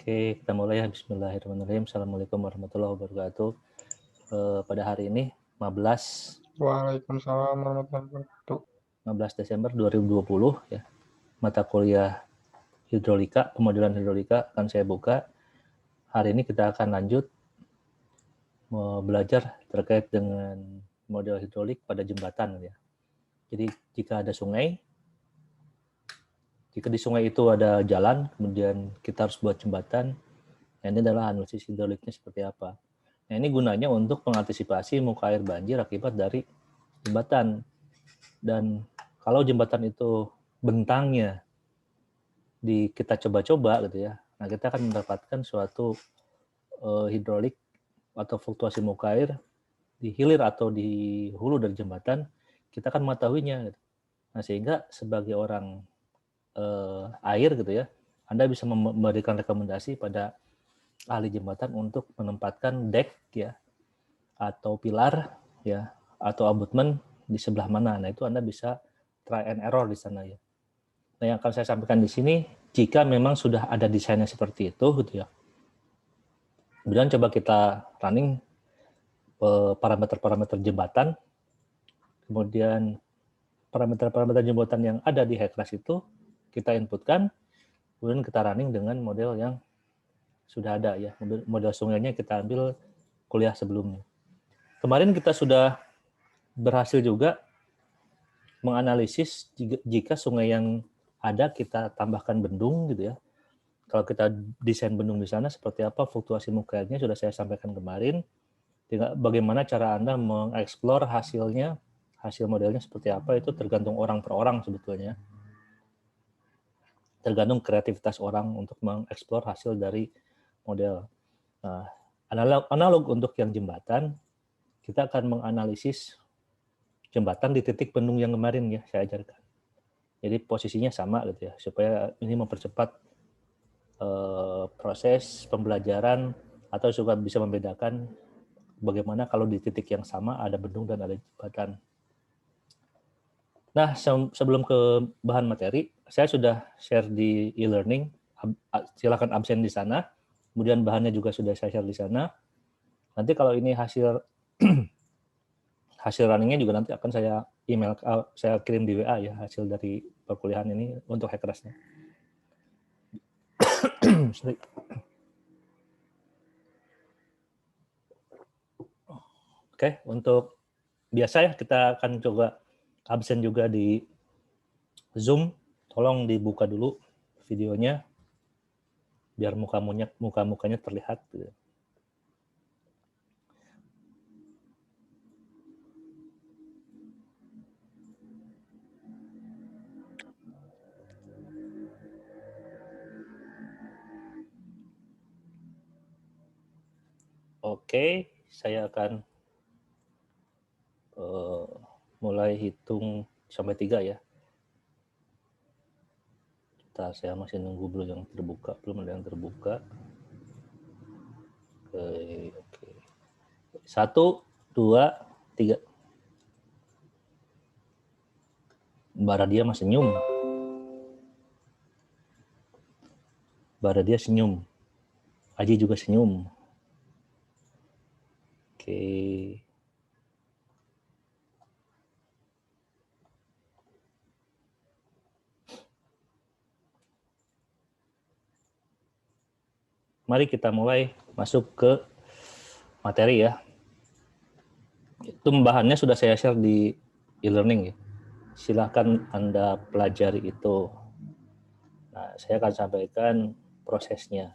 Oke, kita mulai ya. Bismillahirrahmanirrahim. Assalamualaikum warahmatullahi wabarakatuh. Pada hari ini, 15 Waalaikumsalam warahmatullahi wabarakatuh. 15 Desember 2020, ya, mata kuliah hidrolika, pemodelan hidrolika akan saya buka. Hari ini kita akan lanjut belajar terkait dengan model hidrolik pada jembatan. Ya. Jadi jika ada sungai, jika di sungai itu ada jalan, kemudian kita harus buat jembatan, nah ini adalah analisis hidroliknya seperti apa. Nah ini gunanya untuk mengantisipasi muka air banjir akibat dari jembatan. Dan kalau jembatan itu bentangnya kita coba-coba gitu ya, nah kita akan mendapatkan suatu hidrolik atau fluktuasi muka air di hilir atau di hulu dari jembatan, kita akan mengetahuinya. Gitu. Nah sehingga sebagai orang air gitu ya, Anda bisa memberikan rekomendasi pada ahli jembatan untuk menempatkan dek ya atau pilar ya atau abutmen di sebelah mana. Nah, itu Anda bisa try and error di sana ya. Nah, yang akan saya sampaikan di sini jika memang sudah ada desainnya seperti itu gitu ya. Kemudian coba kita running parameter-parameter jembatan. Kemudian parameter-parameter jembatan yang ada di HiCRAS itu kita inputkan, kemudian kita running dengan model yang sudah ada ya. Model sungainya kita ambil kuliah sebelumnya. Kemarin kita sudah berhasil juga menganalisis jika sungai yang ada kita tambahkan bendung gitu ya. Kalau kita desain bendung di sana seperti apa fluktuasi muka airnya sudah saya sampaikan kemarin. Bagaimana cara Anda mengeksplor hasilnya, hasil modelnya seperti apa itu tergantung orang per orang sebetulnya. Tergantung kreativitas orang untuk mengeksplor hasil dari model. Nah, analog untuk yang jembatan, kita akan menganalisis jembatan di titik bendung yang kemarin ya saya ajarkan. Jadi posisinya sama gitu ya, supaya ini mempercepat proses pembelajaran atau juga bisa membedakan bagaimana kalau di titik yang sama ada bendung dan ada jembatan. Nah, sebelum ke bahan materi, saya sudah share di e-learning, silakan absen di sana. Kemudian bahannya juga sudah saya share di sana. Nanti kalau ini hasil runningnya juga nanti akan saya saya kirim di WA ya hasil dari perkuliahan ini untuk HiCRAS-nya. Sorry. Oke, untuk biasa ya kita akan coba absen juga di Zoom. Tolong dibuka dulu videonya biar muka-mukanya terlihat. Oke, saya akan mulai hitung sampai 3 ya. Saya masih nunggu belum ada yang terbuka. Oke. 1, 2, 3. Mbak Radia masih senyum. Mbak Radia senyum. Aji juga senyum. Oke. Mari kita mulai masuk ke materi ya. Itu bahannya sudah saya share di e-learning ya. Silakan Anda pelajari itu. Nah, saya akan sampaikan prosesnya.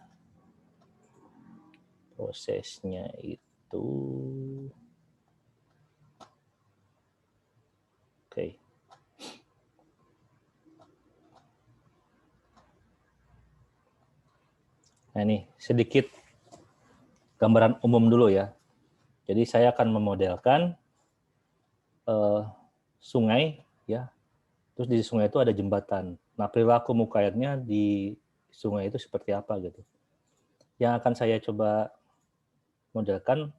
Prosesnya itu oke. Nah, ini sedikit gambaran umum dulu ya. Jadi saya akan memodelkan sungai ya. Terus di sungai itu ada jembatan. Nah, perilaku muka airnya di sungai itu seperti apa gitu. Yang akan saya coba modelkan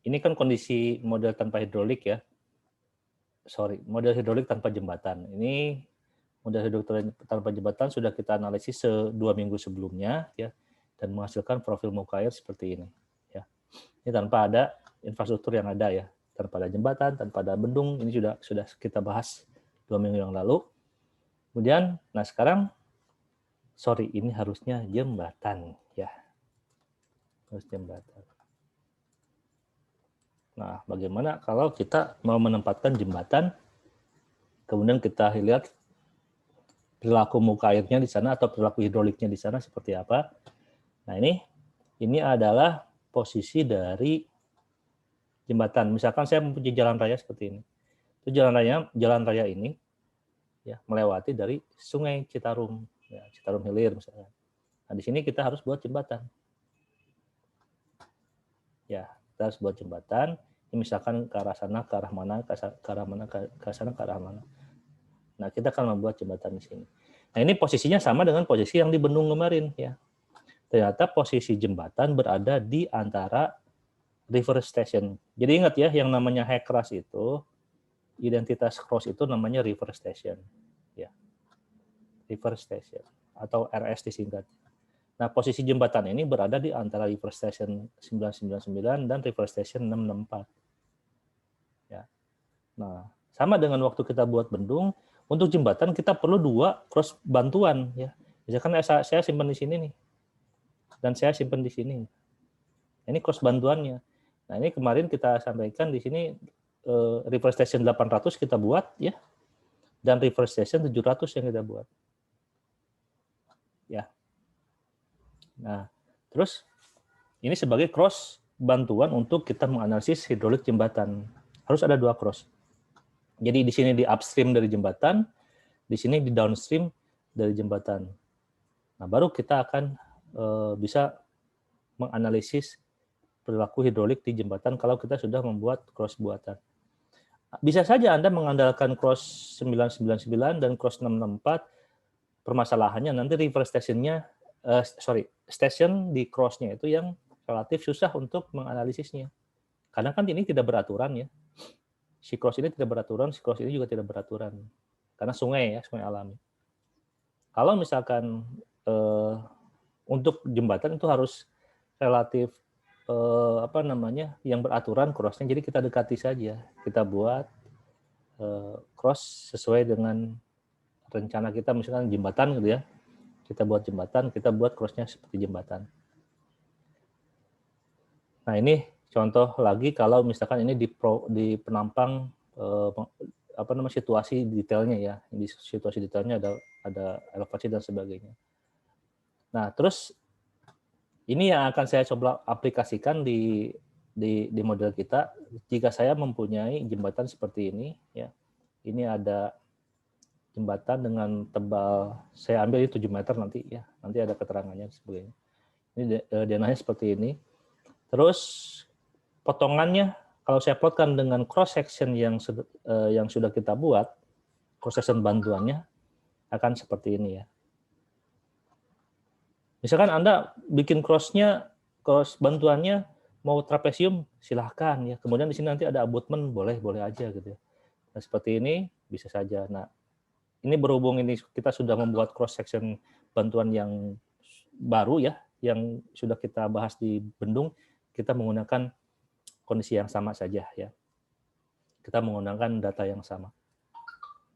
ini kan kondisi model tanpa hidrolik ya. Model hidrolik tanpa jembatan. Ini model hidrolik tanpa jembatan sudah kita analisis 2 minggu sebelumnya ya, dan menghasilkan profil muka air seperti ini ya. Ini tanpa ada infrastruktur yang ada ya, tanpa ada jembatan, tanpa ada bendung. Ini sudah kita bahas 2 minggu yang lalu. Kemudian, nah sekarang ini harusnya jembatan ya, harus jembatan. Nah, bagaimana kalau kita mau menempatkan jembatan, kemudian kita lihat perilaku muka airnya di sana atau perilaku hidroliknya di sana seperti apa? Nah, ini adalah posisi dari jembatan. Misalkan saya mempunyai jalan raya seperti ini. Itu jalan raya ini ya melewati dari Sungai Citarum, ya, Citarum Hilir misalnya. Nah, di sini kita harus buat jembatan. Ya, kita harus buat jembatan. Ini misalkan ke arah sana, ke arah mana, ke arah mana, ke sana, ke arah mana. Nah, kita akan membuat jembatan di sini. Nah, ini posisinya sama dengan posisi yang di bendung kemarin ya. Ternyata posisi jembatan berada di antara river station. Jadi ingat ya, yang namanya Heckras itu, identitas cross itu namanya river station. Ya. River station atau RS disingkat. Nah, posisi jembatan ini berada di antara river station 999 dan river station 664. Ya. Nah, sama dengan waktu kita buat bendung, untuk jembatan kita perlu 2 cross bantuan ya. Misalkan saya simpan di sini nih. Dan saya simpan di sini. Ini cross bantuannya. Nah, ini kemarin kita sampaikan di sini river station 800 kita buat ya. Dan river station 700 yang kita buat. Ya. Nah, terus ini sebagai cross bantuan untuk kita menganalisis hidrolik jembatan. Harus ada 2 cross. Jadi di sini di upstream dari jembatan, di sini di downstream dari jembatan. Nah, baru kita akan bisa menganalisis perilaku hidrolik di jembatan kalau kita sudah membuat cross buatan. Bisa saja Anda mengandalkan cross 999 dan cross 664. Permasalahannya nanti river stationnya station di cross-nya itu yang relatif susah untuk menganalisisnya. Karena kan ini tidak beraturan ya. Si cross ini tidak beraturan, si cross ini juga tidak beraturan. Karena sungai ya, sungai alami. Kalau misalkan untuk jembatan itu harus relatif yang beraturan cross-nya. Jadi kita dekati saja. Kita buat cross sesuai dengan rencana kita, misalkan jembatan gitu ya. Kita buat jembatan, kita buat cross-nya seperti jembatan. Nah, ini contoh lagi kalau misalkan ini di penampang situasi detailnya ya. Di situasi detailnya ada elevasi dan sebagainya. Nah, terus ini yang akan saya coba aplikasikan di model kita. Jika saya mempunyai jembatan seperti ini ya. Ini ada jembatan dengan tebal, saya ambil 7 meter nanti ya, nanti ada keterangannya dan sebagainya. Ini denahnya seperti ini. Terus potongannya kalau saya plotkan dengan cross section yang sudah kita buat, cross section bantuannya akan seperti ini ya. Misalkan Anda bikin cross bantuannya mau trapesium silahkan ya. Kemudian di sini nanti ada abutment boleh aja gitu ya. Nah, seperti ini bisa saja. Nah, ini berhubung ini kita sudah membuat cross section bantuan yang baru ya, yang sudah kita bahas di bendung, kita menggunakan kondisi yang sama saja ya. Kita menggunakan data yang sama.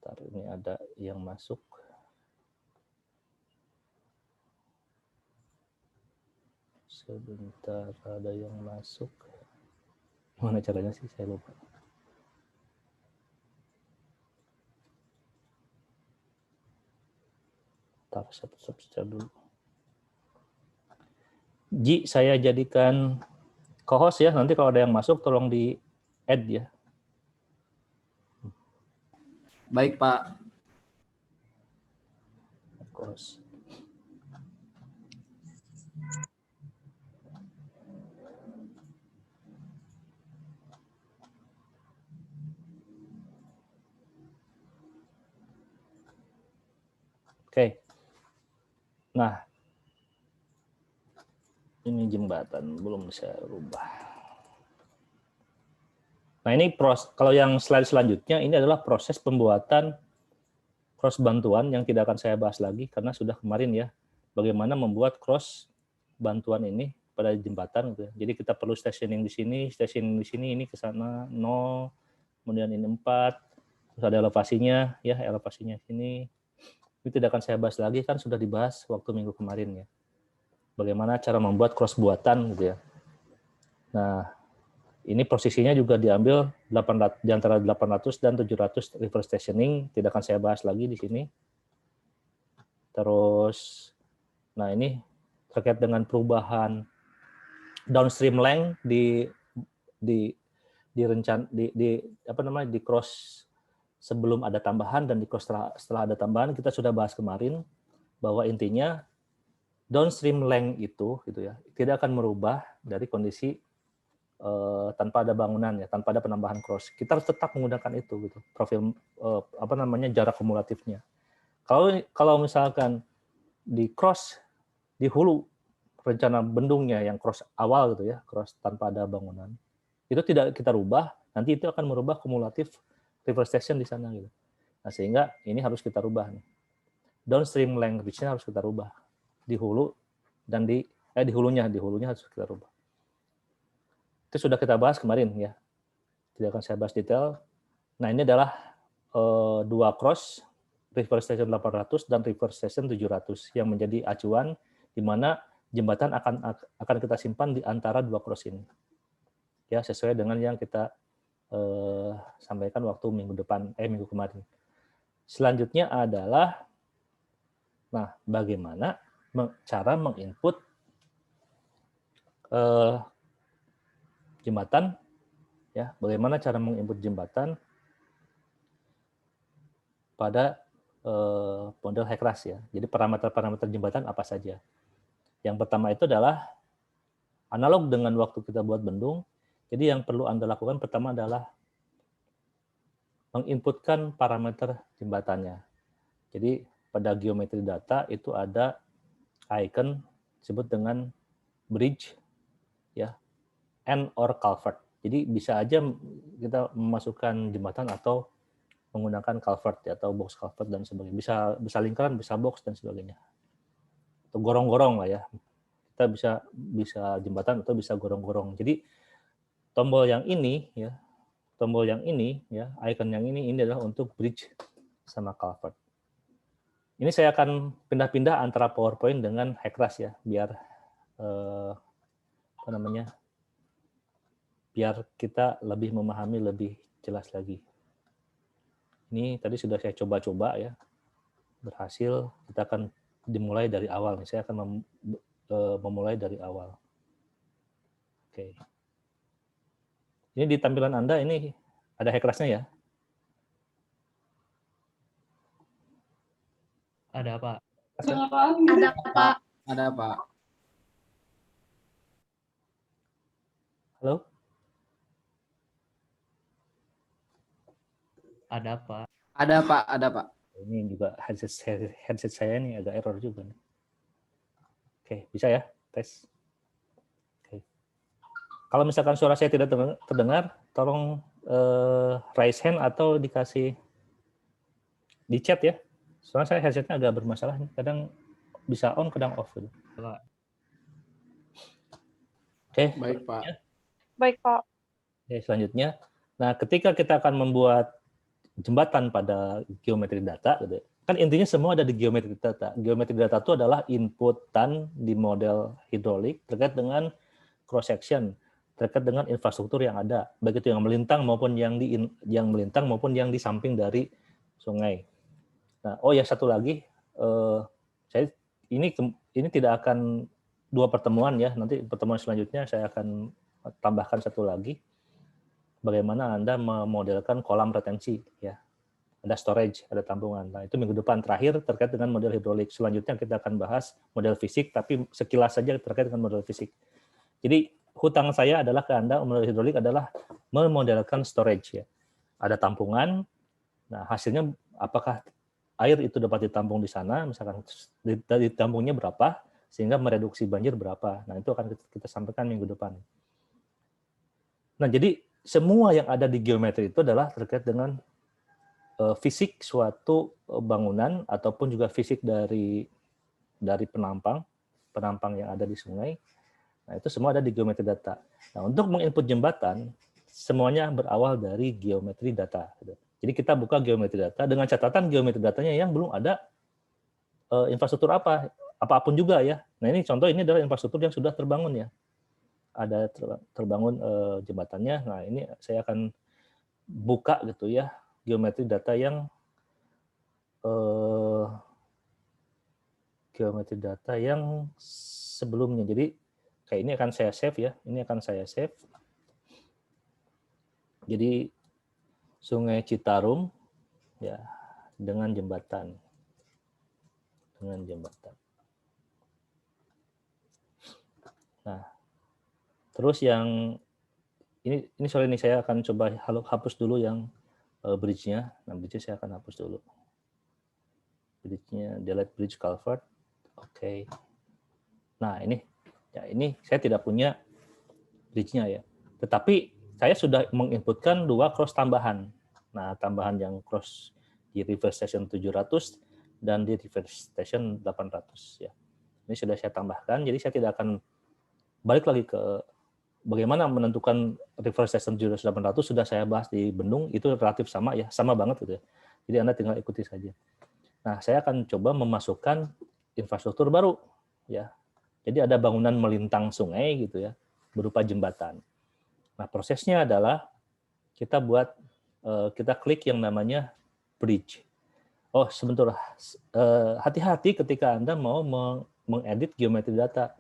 Bentar, ini ada yang masuk. Sebentar, ada yang masuk. Gimana caranya sih? Saya lupa. Stop dulu. Ji, saya jadikan co-host ya. Nanti kalau ada yang masuk, tolong di-add ya. Baik, Pak. Co-host. Oke. Nah, ini jembatan belum saya rubah. Nah, ini kalau yang slide selanjutnya ini adalah proses pembuatan cross bantuan yang tidak akan saya bahas lagi karena sudah kemarin ya, bagaimana membuat cross bantuan ini pada jembatan gitu ya. Jadi kita perlu stationing di sini, ini ke sana 0, kemudian ini 4, terus ada elevasinya ya, elevasinya sini. Ini tidak akan saya bahas lagi, kan sudah dibahas waktu minggu kemarin ya. Bagaimana cara membuat cross buatan gitu ya. Nah, ini posisinya juga diambil 800, di antara 800 dan 700 river stationing, tidak akan saya bahas lagi di sini. Terus, nah ini terkait dengan perubahan downstream length di cross sebelum ada tambahan dan di cross setelah ada tambahan. Kita sudah bahas kemarin bahwa intinya downstream length itu gitu ya tidak akan merubah dari kondisi tanpa ada bangunan ya, tanpa ada penambahan cross. Kita harus tetap menggunakan itu gitu, profil jarak kumulatifnya. Kalau misalkan di cross di hulu rencana bendungnya yang cross awal gitu ya, cross tanpa ada bangunan, itu tidak kita rubah, nanti itu akan merubah kumulatif river station di sana gitu. Nah, sehingga ini harus kita rubah nih. Downstream length ridge-nya harus kita rubah di hulu dan di hulunya harus kita rubah. Itu sudah kita bahas kemarin ya. Tidak akan saya bahas detail. Nah, ini adalah dua cross, river station 800 dan river station 700 yang menjadi acuan di mana jembatan akan kita simpan di antara dua cross ini. Ya, sesuai dengan yang kita sampaikan waktu minggu kemarin. Selanjutnya adalah bagaimana cara menginput jembatan ya, bagaimana cara menginput jembatan pada model HECRAS ya. Jadi parameter-parameter jembatan apa saja. Yang pertama itu adalah analog dengan waktu kita buat bendung. Jadi yang perlu Anda lakukan pertama adalah menginputkan parameter jembatannya. Jadi pada geometri data itu ada icon disebut dengan bridge ya, and or culvert. Jadi bisa aja kita memasukkan jembatan atau menggunakan culvert ya, atau box culvert dan sebagainya. Bisa lingkaran, bisa box dan sebagainya. Atau gorong-gorong lah ya. Kita bisa jembatan atau bisa gorong-gorong. Jadi tombol yang ini ya, icon yang ini adalah untuk bridge sama culvert. Ini saya akan pindah-pindah antara PowerPoint dengan HECRAS ya, biar biar kita lebih memahami lebih jelas lagi. Ini tadi sudah saya coba-coba ya, berhasil. Kita akan dimulai dari awal. Saya akan memulai dari awal. Oke. Ini di tampilan Anda ini ada HECRAS-nya ya? Ada, Pak. Ada, Pak. Ada, Pak. Halo? Ada, Pak. Ada, Pak. Ada, Pak. Ini juga headset saya ini agak error juga nih. Oke, bisa ya? Tes. Oke. Kalau misalkan suara saya tidak terdengar, tolong raise hand atau dikasih di chat ya. Soalnya saya headsetnya agak bermasalah nih. Kadang bisa on, kadang off gitu. Pak. Oke. Baik, Pak. Baik, Pak. Oke, selanjutnya. Nah, ketika kita akan membuat jembatan pada geometri data, gitu, kan intinya semua ada di geometri data. Geometri data itu adalah inputan di model hidrolik terkait dengan cross section, terkait dengan infrastruktur yang ada, baik itu yang melintang maupun yang di samping dari sungai. Nah, satu lagi, saya ini tidak akan dua pertemuan ya. Nanti pertemuan selanjutnya saya akan tambahkan satu lagi. Bagaimana Anda memodelkan kolam retensi ya. Ada storage, ada tampungan. Nah, itu minggu depan terakhir terkait dengan model hidrolik. Selanjutnya kita akan bahas model fisik, tapi sekilas saja terkait dengan model fisik. Jadi hutang saya adalah ke Anda, model hidrolik adalah memodelkan storage ya. Ada tampungan. Nah, hasilnya apakah air itu dapat ditampung di sana, misalkan ditampungnya berapa sehingga mereduksi banjir berapa. Nah, itu akan kita sampaikan minggu depan. Nah, jadi semua yang ada di geometri itu adalah terkait dengan fisik suatu bangunan ataupun juga fisik dari penampang yang ada di sungai. Nah, itu semua ada di geometri data. Nah, untuk menginput jembatan, semuanya berawal dari geometri data. Jadi kita buka geometri data dengan catatan geometri datanya yang belum ada infrastruktur apapun juga ya. Nah, ini contoh, ini adalah infrastruktur yang sudah terbangun ya. Ada terbangun jembatannya. Nah, ini saya akan buka gitu ya geometri data yang sebelumnya. Jadi kayak ini akan saya save ya. Ini akan saya save. Jadi Sungai Citarum ya dengan jembatan. Nah, terus yang ini sorry nih, saya akan coba hapus dulu yang bridge-nya. Nah, bridge-nya saya akan hapus dulu. Bridge-nya, delete bridge culvert. Oke. Nah, ini saya tidak punya bridge-nya ya. Tetapi saya sudah menginputkan 2 cross tambahan. Nah, tambahan yang cross di reverse station 700 dan di reverse station 800 ya. Ini sudah saya tambahkan, jadi saya tidak akan balik lagi ke bagaimana menentukan reverse station 700-800, sudah saya bahas di Bendung, itu relatif sama ya, sama banget gitu ya. Jadi Anda tinggal ikuti saja. Nah, saya akan coba memasukkan infrastruktur baru ya. Jadi ada bangunan melintang sungai gitu ya, berupa jembatan. Nah, prosesnya adalah kita klik yang namanya bridge. Oh, sebentar. Hati-hati ketika Anda mau mengedit geometri data.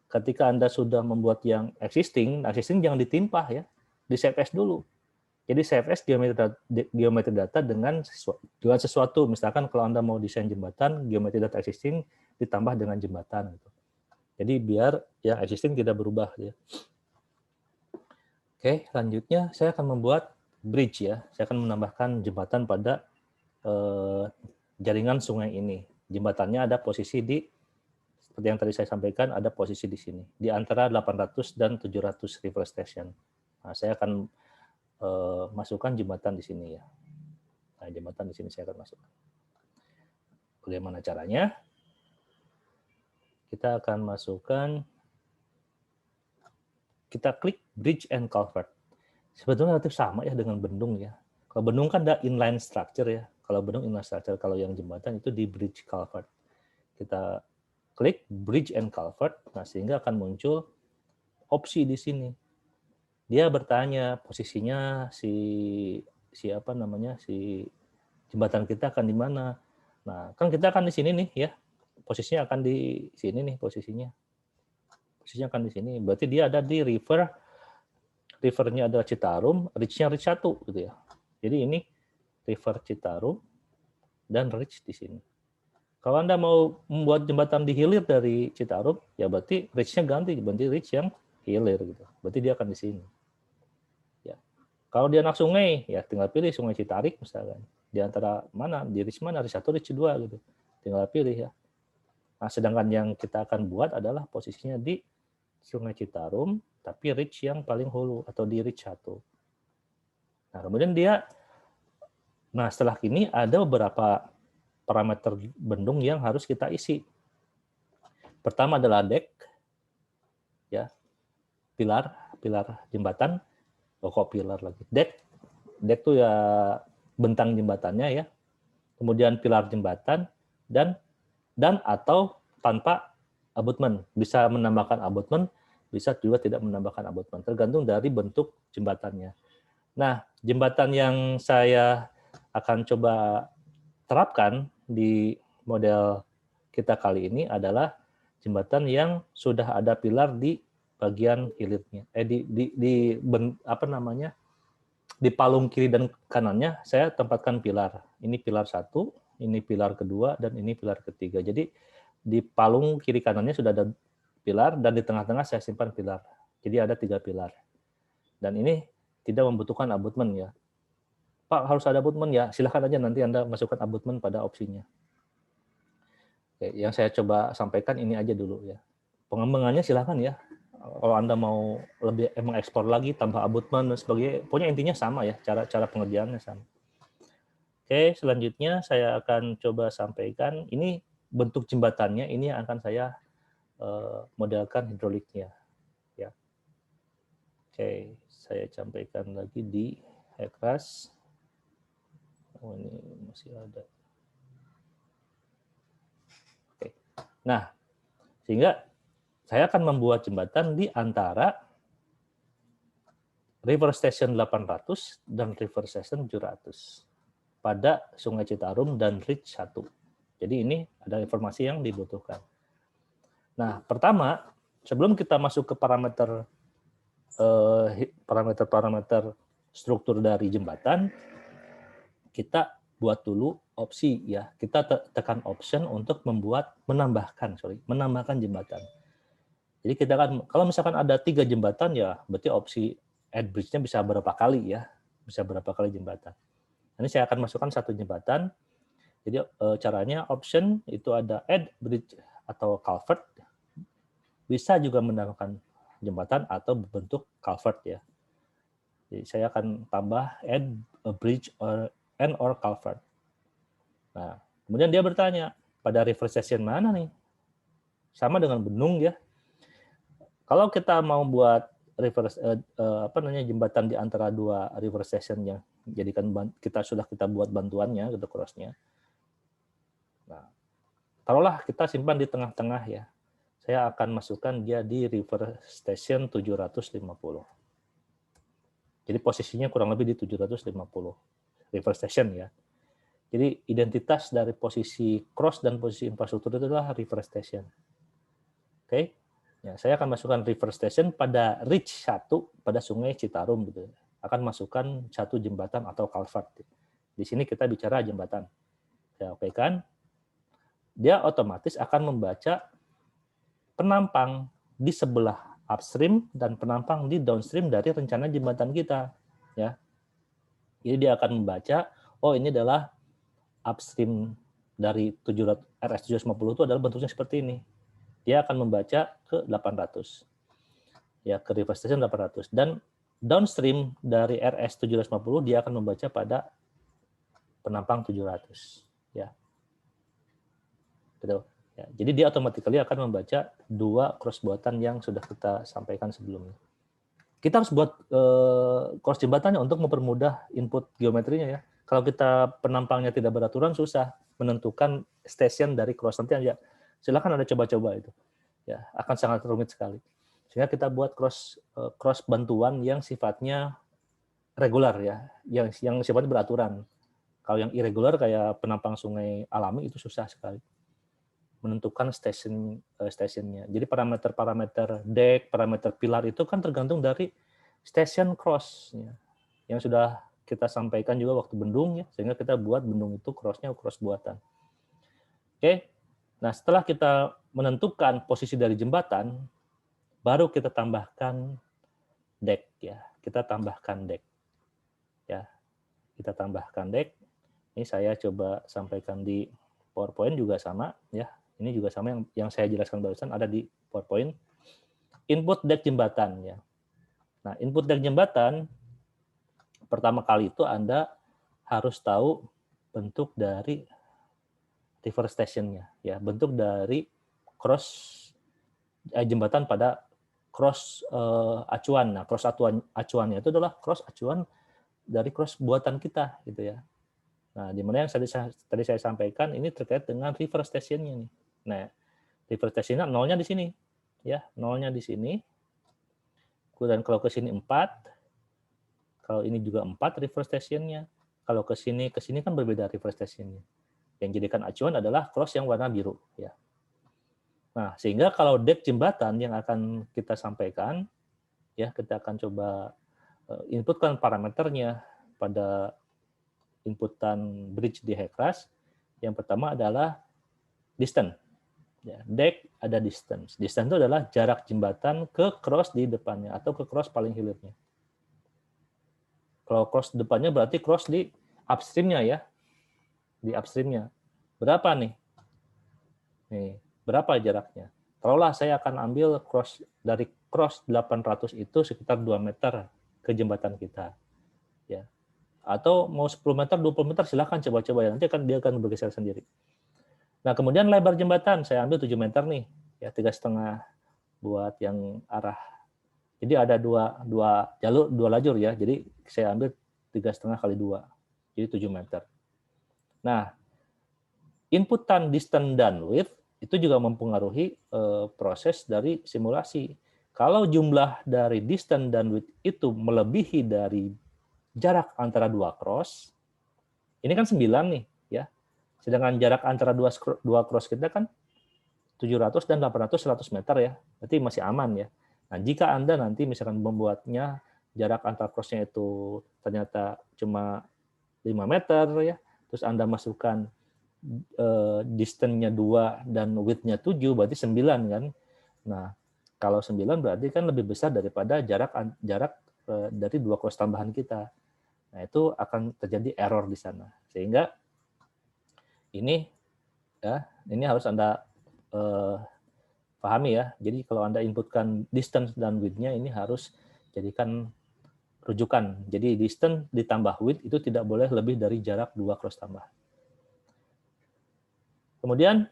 Ketika Anda sudah membuat yang existing jangan ditimpah ya, di CFS dulu. Jadi CFS geometri data dengan sesuatu. Misalkan kalau Anda mau desain jembatan, geometri data existing ditambah dengan jembatan. Gitu. Jadi biar yang existing tidak berubah. Ya. Oke, selanjutnya saya akan membuat bridge ya. Saya akan menambahkan jembatan pada jaringan sungai ini. Jembatannya ada posisi seperti yang tadi saya sampaikan, ada posisi di sini, di antara 800 dan 700 reverse station. Nah, saya akan masukkan jembatan di sini ya. Nah, jembatan di sini saya akan masukkan. Bagaimana caranya? Kita akan masukkan, kita klik bridge and culvert. Sebetulnya relatif sama ya dengan Bendung ya. Kalau Bendung kan ada inline structure ya. Kalau Bendung inline structure, kalau yang jembatan itu di bridge culvert. Kita klik bridge and culvert, nah sehingga akan muncul opsi di sini. Dia bertanya posisinya si jembatan kita akan di mana. Nah, kan kita akan di sini nih ya. Posisinya akan di sini nih posisinya. Posisinya akan di sini. Berarti dia ada di rivernya adalah Citarum, reach-nya reach 1 gitu ya. Jadi ini river Citarum dan reach di sini. Kalau Anda mau membuat jembatan di hilir dari Citarum, ya berarti reach-nya ganti, berarti reach yang hilir gitu. Berarti dia akan di sini. Ya. Kalau dia anak sungai, ya tinggal pilih Sungai Citarik misalkan. Di antara mana, di reach mana, reach 1, reach 2 gitu. Tinggal pilih ya. Nah, sedangkan yang kita akan buat adalah posisinya di Sungai Citarum, tapi reach yang paling hulu atau di reach 1. Nah, kemudian setelah ini ada beberapa parameter bendung yang harus kita isi. Pertama adalah deck, ya, pilar jembatan. Kok pilar lagi? Deck itu ya bentang jembatannya ya. Kemudian pilar jembatan dan atau tanpa abutment. Bisa menambahkan abutment, bisa juga tidak menambahkan abutment. Tergantung dari bentuk jembatannya. Nah, jembatan yang saya akan coba terapkan di model kita kali ini adalah jembatan yang sudah ada pilar di bagian hilirnya. Di palung kiri dan kanannya saya tempatkan pilar. Ini pilar 1, ini pilar kedua, dan ini pilar ketiga. Jadi di palung kiri kanannya sudah ada pilar dan di tengah-tengah saya simpan pilar. Jadi ada 3 pilar. Dan ini tidak membutuhkan abutment ya. Pak, harus ada abutment ya, silakan aja nanti Anda masukkan abutment pada opsinya. Oke, yang saya coba sampaikan ini aja dulu ya. Pengembangannya silakan ya. Kalau Anda mau lebih mengekspor lagi, tambah abutment dan sebagainya, pokoknya intinya sama ya, cara pengerjaannya sama. Oke, selanjutnya saya akan coba sampaikan, ini bentuk jembatannya, ini yang akan saya modelkan hidroliknya. Ya. Oke, saya sampaikan lagi di Hekras. Oh, ini masih ada. Oke. Nah, sehingga saya akan membuat jembatan di antara River Station 800 dan River Station 700 pada Sungai Citarum dan Ridge 1. Jadi ini ada informasi yang dibutuhkan. Nah, pertama, sebelum kita masuk ke parameter struktur dari jembatan, kita buat dulu opsi ya. Kita tekan option untuk menambahkan jembatan. Jadi kita kan kalau misalkan ada 3 jembatan ya berarti opsi add bridge-nya bisa berapa kali ya, bisa berapa kali jembatan. Ini saya akan masukkan 1 jembatan. Jadi caranya option itu ada add bridge atau culvert, bisa juga menambahkan jembatan atau berbentuk culvert ya. Jadi saya akan tambah add a bridge or culvert. Nah, kemudian dia bertanya pada river station mana nih? Sama dengan bendung ya. Kalau kita mau buat jembatan di antara 2 river station yang jadikan kita buat bantuannya gitu crossnya. Nah, taruhlah kita simpan di tengah-tengah ya. Saya akan masukkan dia di river station 750. Jadi posisinya kurang lebih di 750 river station ya. Jadi identitas dari posisi cross dan posisi infrastruktur itu adalah river station. Oke. Ya, saya akan masukkan river station pada Ridge 1 pada Sungai Citarum gitu. Akan masukkan 1 jembatan atau culvert. Di sini kita bicara jembatan. Saya okekan. Dia otomatis akan membaca penampang di sebelah upstream dan penampang di downstream dari rencana jembatan kita, ya. Jadi dia akan membaca, oh ini adalah upstream dari RS 750 itu adalah bentuknya seperti ini. Dia akan membaca ke 800. Ya, ke river station 800 dan downstream dari RS 750 dia akan membaca pada penampang 700, ya. Gitu. Ya, jadi dia automatically akan membaca 2 cross buatan yang sudah kita sampaikan sebelumnya. Kita harus buat cross jembatannya untuk mempermudah input geometrinya ya. Kalau kita penampangnya tidak beraturan susah menentukan station dari cross nanti aja. Silakan Anda coba-coba itu. Ya, akan sangat rumit sekali. Sehingga kita buat cross bantuan yang sifatnya regular ya, yang sifatnya beraturan. Kalau yang irregular kayak penampang sungai alami itu susah sekali menentukan stationnya. Jadi parameter deck, parameter pilar itu kan tergantung dari station cross ya, yang sudah kita sampaikan juga waktu bendung ya, sehingga kita buat bendung itu crossnya cross buatan. Oke, nah setelah kita menentukan posisi dari jembatan, baru kita tambahkan deck ya, kita tambahkan deck ya, kita tambahkan deck. Ini saya coba sampaikan di PowerPoint juga sama ya. Ini juga sama yang saya jelaskan barusan ada di PowerPoint. Input deck jembatan ya. Nah, input deck jembatan pertama kali itu Anda harus tahu bentuk dari river station-nya ya, bentuk dari cross jembatan pada cross acuan. Nah, cross acuannya itu adalah cross acuan dari cross buatan kita gitu ya. Nah, di mana yang tadi saya sampaikan ini terkait dengan river station-nya nih. Nah, river station-nya nolnya di sini. Ya, nolnya di sini. Kemudian kalau ke sini 4. Kalau ini juga 4 river station-nya. Kalau ke sini kan berbeda river station-nya. Yang jadikan acuan adalah cross yang warna biru. Ya. Nah, sehingga kalau deck jembatan yang akan kita sampaikan, ya kita akan coba inputkan parameternya pada inputan bridge di Hekras. Yang pertama adalah distance. Ya, deck ada distance. Distance itu adalah jarak jembatan ke cross di depannya atau ke cross paling hilirnya. Kalau cross depannya berarti cross di upstream-nya ya. Di upstream-nya. Berapa nih? Nih, berapa jaraknya? Taruhlah saya akan ambil dari cross 800 itu sekitar 2 meter ke jembatan kita. Ya. Atau mau 10 meter, 20 meter silahkan coba-coba ya. Nanti dia akan bergeser sendiri. Nah, kemudian lebar jembatan saya ambil 7 meter nih, ya 3,5 buat yang arah. Jadi ada dua lajur ya. Jadi saya ambil 3,5 kali 2. Jadi 7 meter. Nah, inputan distance dan width itu juga mempengaruhi proses dari simulasi. Kalau jumlah dari distance dan width itu melebihi dari jarak antara dua cross, ini kan 9 nih, ya. Sedangkan jarak antara dua cross kita kan 700 dan 800, 100 meter ya. Berarti masih aman ya. Nah, jika Anda nanti misalkan membuatnya jarak antar cross-nya itu ternyata cuma 5 meter ya, terus Anda masukkan distance-nya 2 dan width-nya 7, berarti 9 kan. Nah, kalau 9 berarti kan lebih besar daripada jarak dari dua cross tambahan kita. Nah, itu akan terjadi error di sana. Sehingga ini harus Anda pahami ya. Jadi kalau Anda inputkan distance dan width-nya ini harus jadikan rujukan. Jadi distance ditambah width itu tidak boleh lebih dari jarak dua cross tambah. Kemudian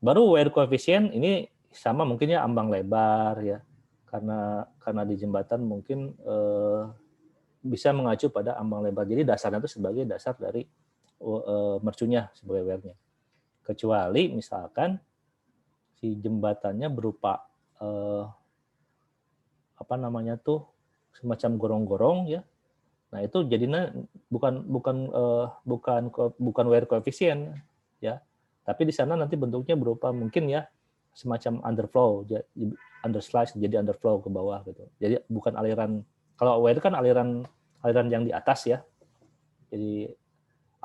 baru wear coefficient ini sama mungkinnya ambang lebar ya. Karena di jembatan mungkin bisa mengacu pada ambang lebar. Jadi dasarnya itu sebagai dasar dari mercunya sebagai wear-nya. Kecuali misalkan si jembatannya berupa semacam gorong-gorong ya. Nah, itu jadinya bukan wear coefficient ya. Tapi di sana nanti bentuknya berupa mungkin ya semacam underflow, underslice jadi underflow ke bawah gitu. Jadi bukan aliran, kalau wear kan aliran yang di atas ya. Jadi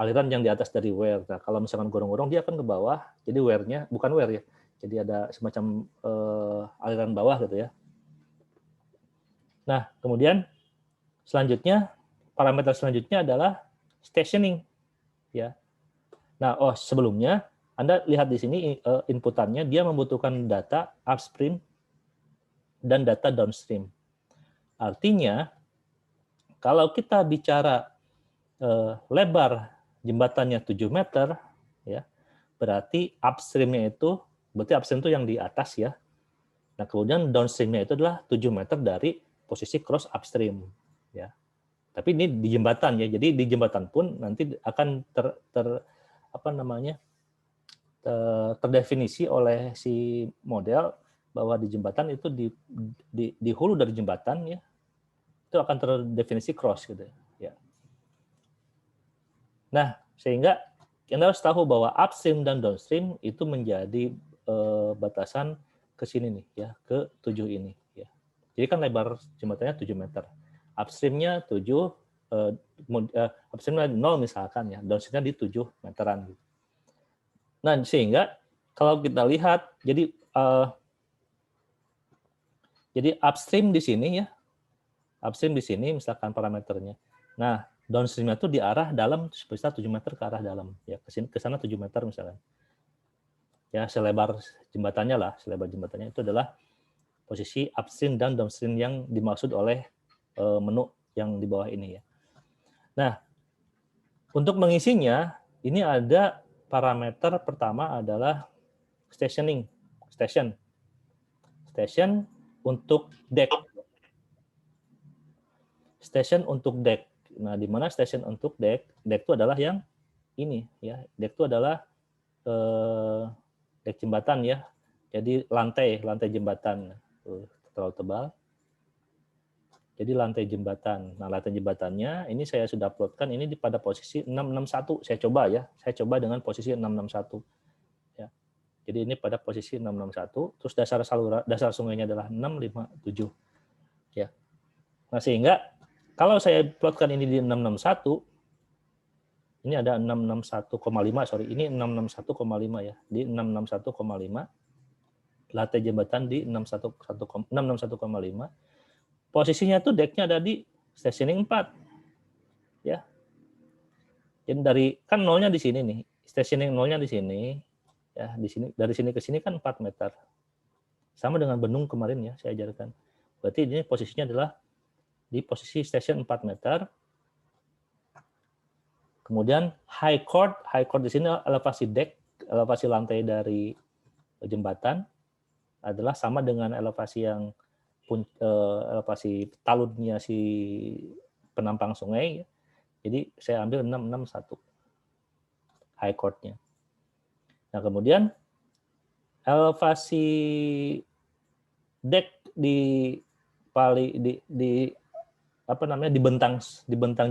aliran yang di atas dari wear. Nah, kalau misalkan gorong-gorong dia akan ke bawah, jadi wear-nya bukan wear ya. Jadi ada semacam aliran bawah gitu ya. Nah, kemudian selanjutnya parameter selanjutnya adalah stationing ya. Nah, sebelumnya Anda lihat di sini inputannya dia membutuhkan data upstream dan data downstream. Artinya kalau kita bicara lebar jembatannya 7 meter ya, berarti upstream-nya itu upstream itu yang di atas ya. Nah, kemudian downstream-nya itu adalah 7 meter dari posisi cross upstream ya. Tapi ini di jembatan ya. Jadi di jembatan pun nanti akan terdefinisi oleh si model bahwa di jembatan itu di hulu dari jembatan ya itu akan terdefinisi cross gitu ya. Nah, sehingga Anda harus tahu bahwa upstream dan downstream itu menjadi batasan ke sini nih ya, ke 7 ini ya. Jadi kan lebar jembatannya 7 meter. Upstream-nya 7 upstream-nya 0 misalkan ya, downstream-nya di 7 meteran gitu. Nah, sehingga kalau kita lihat jadi upstream di sini ya. Upstream di sini misalkan parameternya. Nah, downstream-nya itu di arah dalam sebesar 7 meter ke arah dalam ya, ke sana 7 meter misalkan. Ya, selebar jembatannya itu adalah posisi upstream dan downstream yang dimaksud oleh menu yang di bawah ini ya. Nah, untuk mengisinya ini ada parameter pertama adalah station untuk deck. Station untuk deck. Nah, di mana station untuk deck? Deck itu adalah yang ini ya. Deck itu adalah deck jembatan ya. Jadi lantai jembatan. Terlalu tebal. Jadi lantai jembatan. Nah, lantai jembatannya ini saya sudah plotkan ini pada posisi 661. Saya coba ya. Saya coba dengan posisi 661. Ya. Jadi ini pada posisi 661, terus dasar sungainya adalah 657. Ya. Nah, sehingga kalau saya plotkan ini di 661, ini ada 661,5, sorry, ini 661,5 ya. Di 661,5, lantai jembatan di 661,5. Posisinya tuh deck-nya ada di stationing 4. Ya. Jadi kan nolnya di sini nih. Stationing nolnya di sini. Ya, di sini dari sini ke sini kan 4 meter. Sama dengan Benung kemarin ya saya ajarkan. Berarti ini posisinya adalah di posisi station 4 meter. Kemudian high chord di sini elevasi deck, elevasi lantai dari jembatan adalah sama dengan elevasi yang elevasi taludnya si penampang sungai. Jadi saya ambil 661 high chord-nya. Nah, kemudian elevasi deck di bentang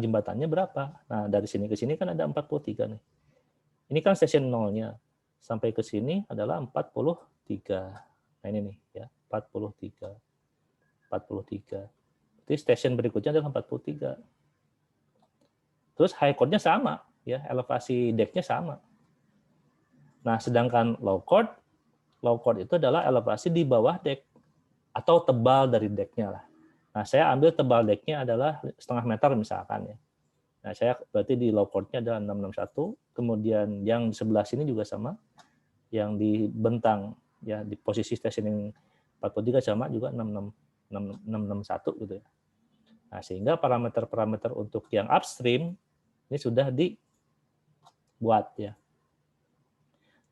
jembatannya berapa? Nah, dari sini ke sini kan ada 43 nih. Ini kan stasiun nolnya. Sampai ke sini adalah 43. Nah, ini nih ya, 43. Jadi stasiun berikutnya adalah 43. Terus high chord-nya sama, ya, elevasi deck-nya sama. Nah, sedangkan low chord itu adalah elevasi di bawah deck atau tebal dari deck-nya lah. Nah, saya ambil tebal deck-nya adalah setengah meter misalkan ya. Nah, saya berarti di low chord-nya adalah 661, kemudian yang di sebelah sini juga sama, yang di bentang ya di posisi stationing 43 sama juga 661 gitu ya. Nah, sehingga parameter-parameter untuk yang upstream ini sudah dibuat ya.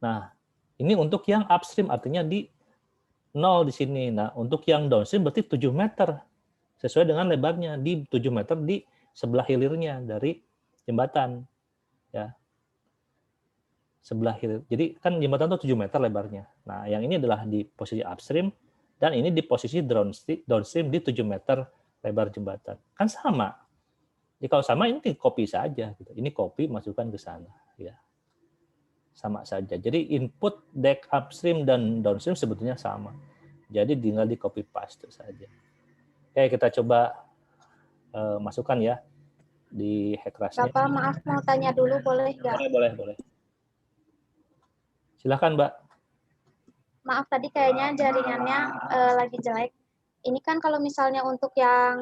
Nah, ini untuk yang upstream artinya di 0 di sini. Nah, untuk yang downstream berarti 7 meter. Sesuai dengan lebarnya di 7 meter di sebelah hilirnya dari jembatan. Ya. Sebelah hilir. Jadi kan jembatan itu 7 meter lebarnya. Nah, yang ini adalah di posisi upstream dan ini di posisi downstream di 7 meter lebar jembatan. Kan sama. Jadi kalau sama ini copy saja gitu. Ini copy masukkan ke sana ya. Sama saja. Jadi input deck upstream dan downstream sebetulnya sama. Jadi tinggal di copy paste saja. Oke, kita coba masukkan ya di Hackrasnya. Bapak, maaf mau tanya dulu, boleh nggak? Boleh. Silakan, Mbak. Maaf, tadi kayaknya jaringannya lagi jelek. Ini kan kalau misalnya untuk yang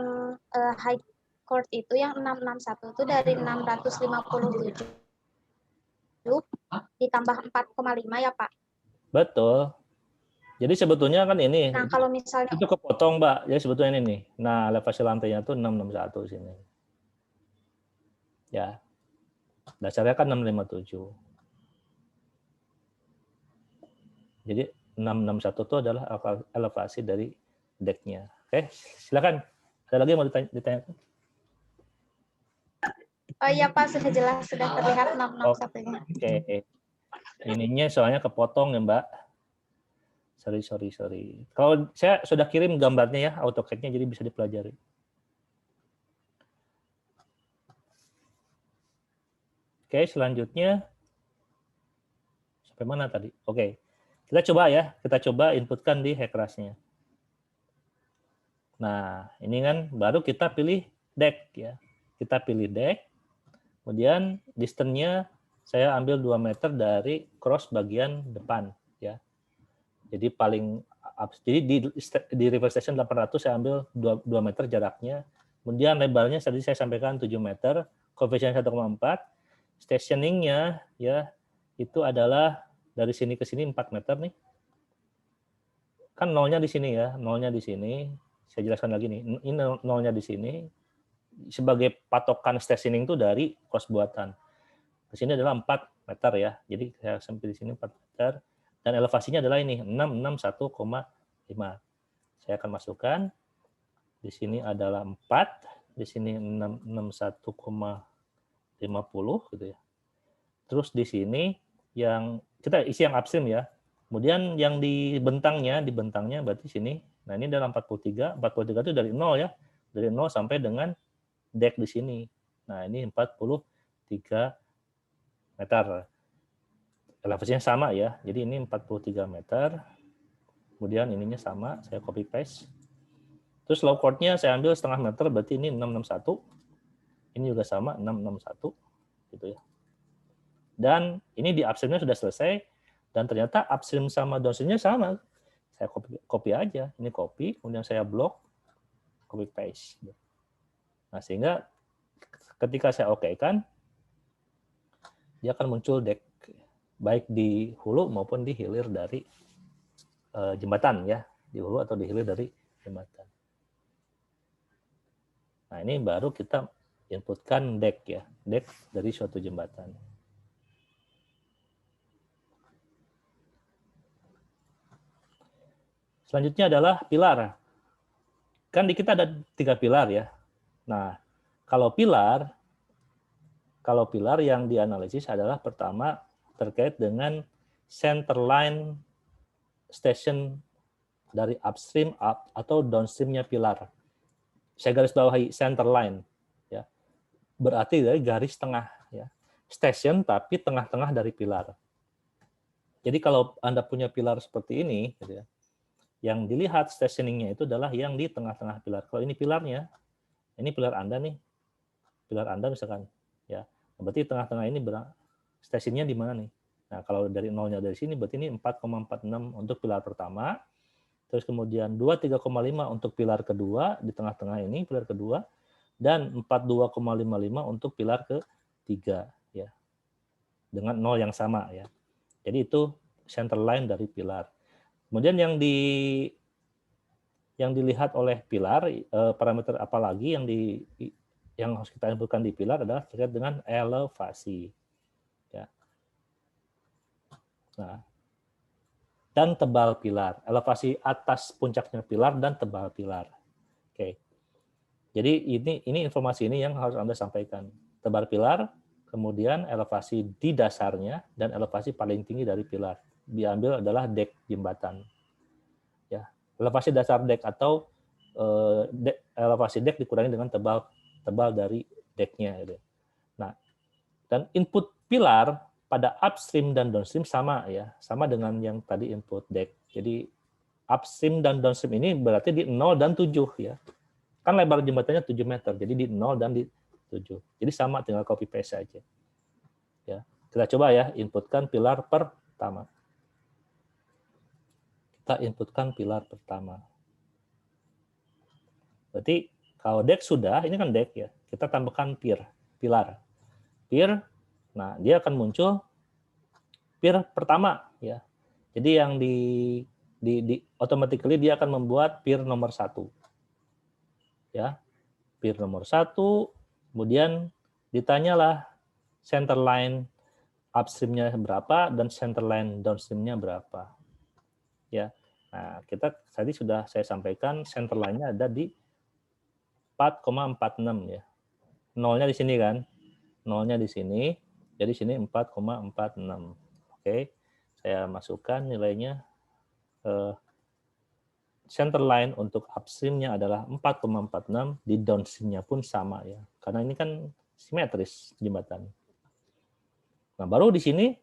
high chord itu yang 661 itu dari 657 ditambah 4,5 ya, Pak? Betul. Jadi sebetulnya kan ini. Nah, kalau misalnya itu kepotong, Mbak. Jadi sebetulnya ini nih. Nah, elevasi lantainya tuh 661 sini. Ya. Dasarnya kan 657. Jadi 661 itu adalah elevasi dari deck-nya. Oke, silakan. Ada lagi yang mau ditanyakan? oh iya Pak, sudah jelas, sudah terlihat 661-nya. Oke. Ininya soalnya kepotong ya, Mbak. Sorry. Kalau saya sudah kirim gambarnya ya, AutoCAD-nya, jadi bisa dipelajari. Oke, selanjutnya. Sampai mana tadi? Oke. Kita coba inputkan di Hackrasnya. Nah, ini kan baru kita pilih deck ya. Kita pilih deck. Kemudian distance-nya saya ambil 2 meter dari cross bagian depan ya. Jadi di reverse station 800 saya ambil 2 meter jaraknya. Kemudian lebarnya tadi saya sampaikan 7 meter, coefficient 1,4. Stationing-nya ya itu adalah dari sini ke sini 4 meter nih. Kan nolnya di sini ya, nolnya di sini. Saya jelaskan lagi nih. Ini nolnya di sini. Sebagai patokan stationing itu dari cross buatan. Ke sini adalah 4 meter ya. Jadi saya sampai di sini 4 meter. Dan elevasinya adalah ini 661,5. Saya akan masukkan. Di sini adalah 4, di sini 661,50 gitu ya. Terus di sini yang kita isi yang upstream ya. Kemudian yang di bentangnya berarti sini. Nah, ini adalah 43. 43 itu dari 0 ya. Dari 0 sampai dengan deck di sini. Nah, ini 43 meter. Elevasinya sama ya. Jadi ini 43 meter. Kemudian ininya sama, saya copy paste. Terus low chord-nya saya ambil setengah meter, berarti ini 661. Ini juga sama, 661 gitu ya. Dan ini di upstream-nya sudah selesai, dan ternyata upstream sama downstream-nya sama. Saya copy aja, ini copy, kemudian saya blok, copy paste. Nah, sehingga ketika saya OK-kan, dia akan muncul deck baik di hulu maupun di hilir dari jembatan ya, di hulu atau di hilir dari jembatan. Nah, ini baru kita inputkan dek ya, dek dari suatu jembatan. Selanjutnya adalah pilar. Kan di kita ada 3 pilar ya. Nah, kalau pilar yang dianalisis adalah pertama terkait dengan center line station dari upstream atau downstreamnya pilar. Saya garis bawahi center line ya. Berarti dari garis tengah ya. Station tapi tengah-tengah dari pilar. Jadi kalau Anda punya pilar seperti ini gitu ya. Yang dilihat stationingnya itu adalah yang di tengah-tengah pilar. Kalau ini pilarnya, ini pilar Anda nih. Pilar Anda misalkan ya. Berarti tengah-tengah ini stationingnya di mana nih? Nah, kalau dari nolnya dari sini berarti ini 4,46 untuk pilar pertama. Terus kemudian 23,5 untuk pilar kedua, di tengah-tengah ini pilar kedua, dan 42,55 untuk pilar ketiga ya. Dengan nol yang sama ya. Jadi itu center line dari pilar. Kemudian yang dilihat oleh pilar, parameter apa lagi yang harus kita inputkan di pilar adalah terkait dengan elevasi. Ya. Nah, dan tebal pilar, elevasi atas puncaknya pilar dan tebal pilar. Oke. Jadi ini informasi ini yang harus Anda sampaikan. Tebal pilar, kemudian elevasi di dasarnya dan elevasi paling tinggi dari pilar. Diambil adalah dek jembatan. Ya, elevasi dasar dek atau elevasi dek dikurangi dengan tebal dari deknya. Gitu. Nah, dan input pilar pada upstream dan downstream sama ya, sama dengan yang tadi input dek. Jadi upstream dan downstream ini berarti di 0 dan 7 ya. Kan lebar jembatannya 7 meter, jadi di 0 dan di 7. Jadi sama, tinggal copy paste saja. Ya, kita coba ya, inputkan pilar pertama. Kita inputkan pilar pertama. Berarti kalau dek sudah, ini kan dek ya, kita tambahkan pilar. Pier, nah dia akan muncul pier pertama ya. Jadi yang automatically dia akan membuat pier nomor 1. Ya. Pier nomor 1, kemudian ditanyalah center line upstream-nya berapa dan center line downstream-nya berapa. Ya. Nah, kita tadi sudah saya sampaikan center line-nya ada di 4,46 ya. Nolnya di sini kan. Nolnya di sini. Jadi sini 4,46. Oke. Saya masukkan nilainya. Center line untuk upstream-nya adalah 4,46, di downstream-nya pun sama ya. Karena ini kan simetris jembatan. Nah, baru di sini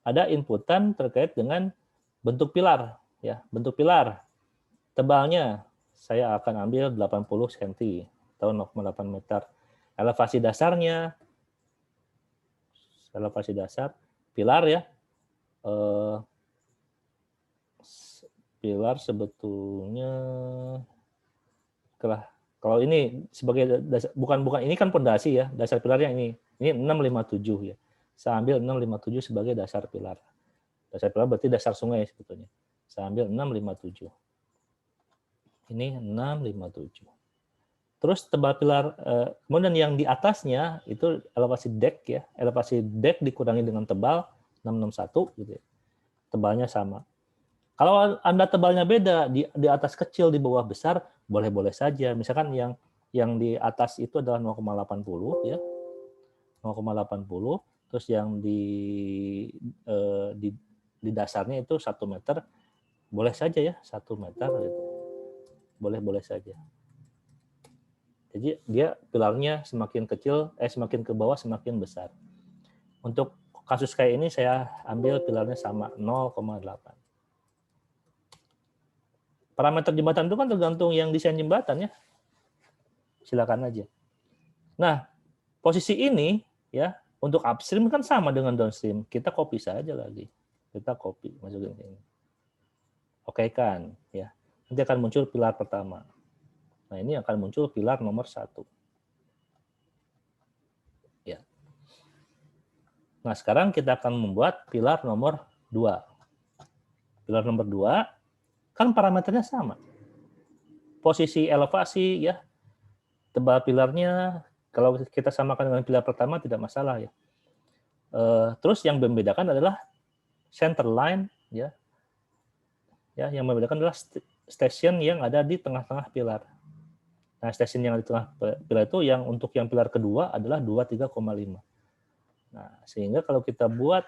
ada inputan terkait dengan bentuk pilar ya, bentuk pilar. Tebalnya saya akan ambil 80 cm atau 0,8 meter. Elevasi dasarnya dasar pilar ya. Pilar sebetulnya kalau ini sebagai dasar, bukan ini kan pondasi ya, dasar pilarnya ini 657 ya. Saya ambil 657 sebagai dasar pilar. Dasar pilar berarti dasar sungai sebetulnya. Saya ambil 657. Ini 657. Terus tebal pilar, kemudian yang di atasnya itu elevasi dek ya, elevasi dek dikurangi dengan tebal 661 gitu ya. Tebalnya sama. Kalau Anda tebalnya beda, di atas kecil, di bawah besar, boleh-boleh saja. Misalkan yang di atas itu adalah 0,80 ya. 0,80, terus yang di dasarnya itu 1 meter, boleh saja ya, 1 meter gitu. Boleh-boleh saja. Jadi dia pilarnya semakin kecil, semakin ke bawah semakin besar. Untuk kasus kayak ini saya ambil pilarnya sama 0,8. Parameter jembatan itu kan tergantung yang desain jembatan ya. Silakan aja. Nah, posisi ini ya untuk upstream kan sama dengan downstream. Kita copy saja lagi. Kita copy, masukin ke ini. Oke kan, ya. Nanti akan muncul pilar pertama. Nah, ini akan muncul pilar nomor 1. Ya. Nah, sekarang kita akan membuat pilar nomor 2. Pilar nomor 2 kan parameternya sama. Posisi elevasi ya. Tebal pilarnya Kalau kita samakan dengan pilar pertama tidak masalah ya. Terus yang membedakan adalah center line ya. Ya, yang membedakan adalah station yang ada di tengah-tengah pilar. Nah, station yang ada di tengah pilar itu yang untuk yang pilar kedua adalah 23,5. Nah, sehingga kalau kita buat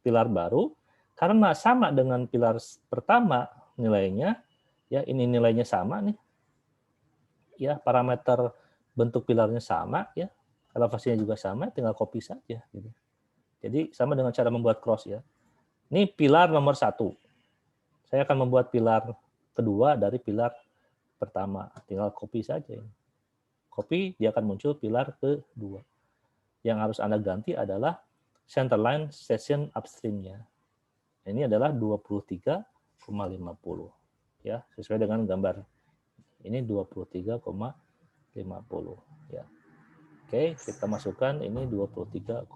pilar baru, karena sama dengan pilar pertama nilainya, ya ini nilainya sama nih, ya parameter bentuk pilarnya sama, ya elevasinya juga sama, tinggal copy saja. Gitu. Jadi sama dengan cara membuat cross ya. Ini pilar nomor 1. Saya akan membuat pilar kedua dari pilar pertama, tinggal copy saja. Copy, dia akan muncul pilar kedua. Yang harus Anda ganti adalah centerline station upstream-nya. Ini adalah 23,50 ya, sesuai dengan gambar. Ini 23,50 ya. Oke, kita masukkan ini 23,50.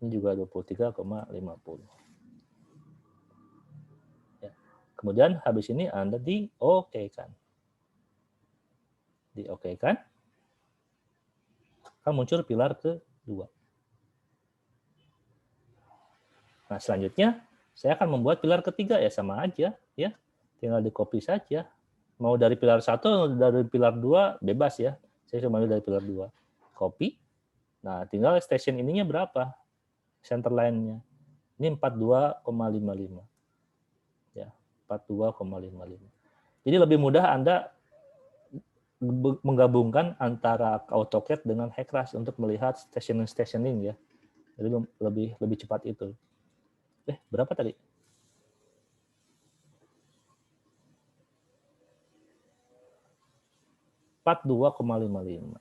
Ini juga 23,50. Ya. Kemudian habis ini Anda di-OK-kan. Di-OK-kan. Akan muncul pilar kedua. Nah, selanjutnya saya akan membuat pilar ketiga ya sama aja ya. Tinggal di-copy saja. Mau dari pilar 1 atau dari pilar 2 bebas ya. Saya cuma dari pilar 2. Copy. Nah, tinggal station ininya berapa? Center line-nya. Ini 42,55. Ya, 42,55. Jadi lebih mudah Anda menggabungkan antara AutoCAD dengan HECRAS untuk melihat stationing ya. Jadi lebih cepat itu. Berapa tadi? Empat dua koma lima lima.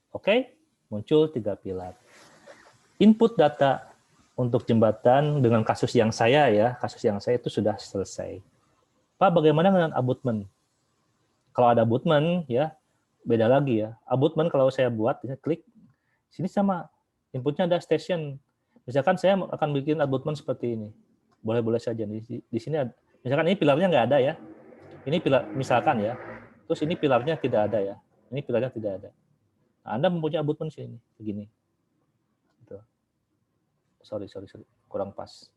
Oke, muncul 3 pilar. Input data untuk jembatan dengan kasus yang saya itu sudah selesai. Pak, bagaimana dengan abutment? Kalau ada abutment ya beda lagi ya. Abutment kalau saya buat, klik sini sama inputnya ada station. Misalkan saya akan bikin abutment seperti ini, boleh-boleh saja di sini. Misalkan ini pilarnya nggak ada ya. Ini pilar misalkan ya. Terus ini pilarnya tidak ada ya. Ini pilarnya tidak ada. Nah, Anda mempunyai abutment sini begini. Gitu. Sorry, kurang pas.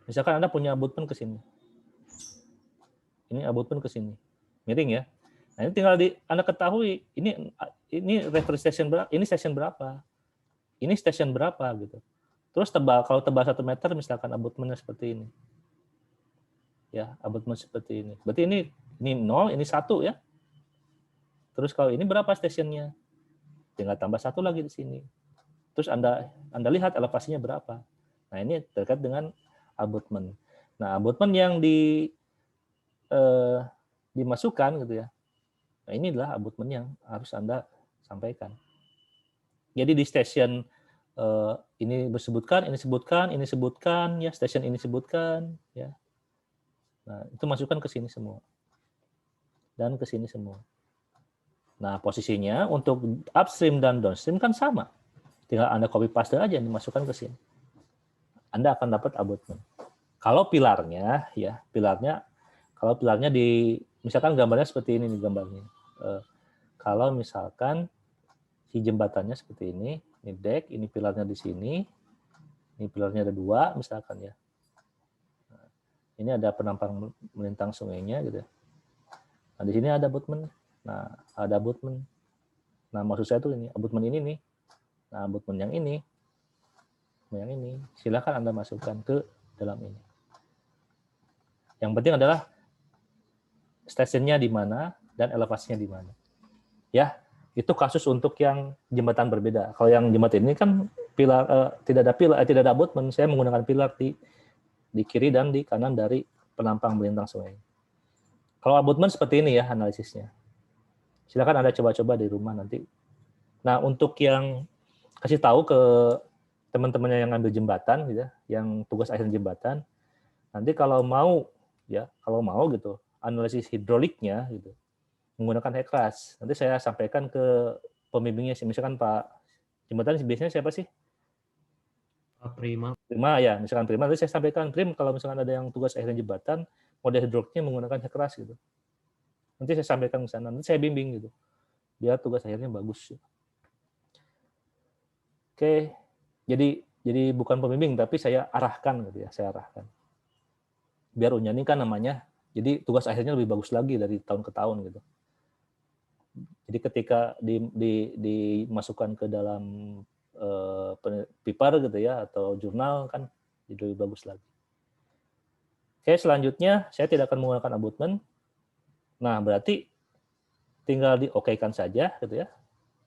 Misalkan Anda punya abutment ke sini. Ini abutment ke sini. Miring ya. Nah, ini tinggal Anda ketahui ini reference station berapa, ini station berapa. Ini station berapa gitu. Terus kalau tebal 1 meter misalkan abutmentnya seperti ini. Ya, abutment seperti ini. Berarti ini 0, ini 1 ya. Terus kalau ini berapa stationnya? Tinggal tambah 1 lagi di sini. Terus Anda lihat elevasinya berapa. Nah, ini terkait dengan abutment. Nah, abutment yang dimasukkan gitu ya. Nah, ini adalah abutment yang harus Anda sampaikan. Jadi di station ini disebutkan, ya, station ini sebutkan, ya. Nah, itu masukkan ke sini semua. Dan ke sini semua. Nah, posisinya untuk upstream dan downstream kan sama. Tinggal Anda copy paste aja dimasukkan ke sini. Anda akan dapat abutment. Kalau pilarnya kalau pilarnya misalkan gambarnya seperti ini nih gambarnya. Kalau misalkan si jembatannya seperti ini deck, ini pilarnya di sini, ini pilarnya ada 2 misalkan ya. Nah, ini ada penampang melintang sungainya gitu. Nah, di sini ada abutment. Nah, ada abutment. Nah, maksud saya tuh ini abutment ini nih. Nah, abutment yang ini. Silakan Anda masukkan ke dalam ini. Yang penting adalah stationnya di mana dan elevasinya di mana. Ya, itu kasus untuk yang jembatan berbeda. Kalau yang jembatan ini kan pilar tidak ada abutment, saya menggunakan pilar di kiri dan di kanan dari penampang melintang sungai. Kalau abutment seperti ini ya analisisnya. Silakan Anda coba-coba di rumah nanti. Nah, untuk yang kasih tahu ke teman-temannya yang ngambil jembatan gitu ya, yang tugas asisten jembatan, nanti kalau mau gitu, analisis hidroliknya gitu, menggunakan HECRAS. Nanti saya sampaikan ke pembimbingnya, misalkan Pak Jembatan biasanya siapa sih? Pak Prima. Prima ya, misalkan Prima, tadi saya sampaikan Prim kalau misalkan ada yang tugas akhirnya jembatan, model hidroliknya menggunakan keras gitu. Nanti saya sampaikan ke sana, nanti saya bimbing gitu, biar tugas akhirnya bagus. Oke, jadi bukan pembimbing tapi saya arahkan gitu ya, saya arahkan. Biar Unya ini kan namanya, jadi tugas akhirnya lebih bagus lagi dari tahun ke tahun gitu. Jadi ketika dimasukkan ke dalam paper gitu ya atau jurnal kan jadi lebih bagus lagi. Oke, selanjutnya saya tidak akan menggunakan abutment. Nah, berarti tinggal di-OK-kan saja gitu ya.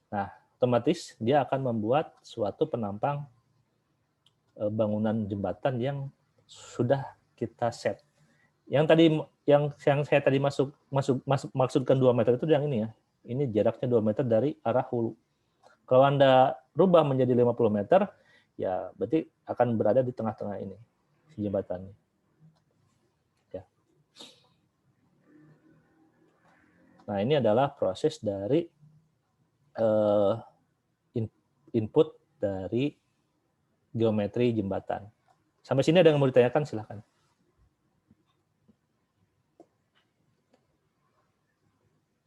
Nah, otomatis dia akan membuat suatu penampang bangunan jembatan yang sudah kita set. Yang saya tadi maksudkan 2 meter itu yang ini ya. Ini jaraknya 2 meter dari arah hulu. Kalau Anda rubah menjadi 50 meter, ya berarti akan berada di tengah-tengah ini, si jembatannya. Ya. Nah, ini adalah proses dari input dari geometri jembatan. Sampai sini ada yang mau ditanyakan, silahkan.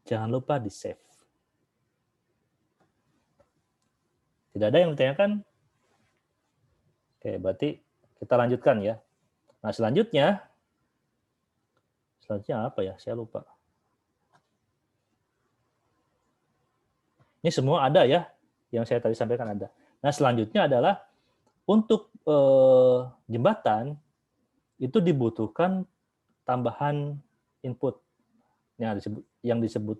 Jangan lupa di-save. Tidak ada yang ditanyakan? Oke, berarti kita lanjutkan ya. Nah, selanjutnya apa ya? Saya lupa. Ini semua ada ya, yang saya tadi sampaikan ada. Nah, selanjutnya adalah untuk jembatan itu dibutuhkan tambahan input. Yang disebut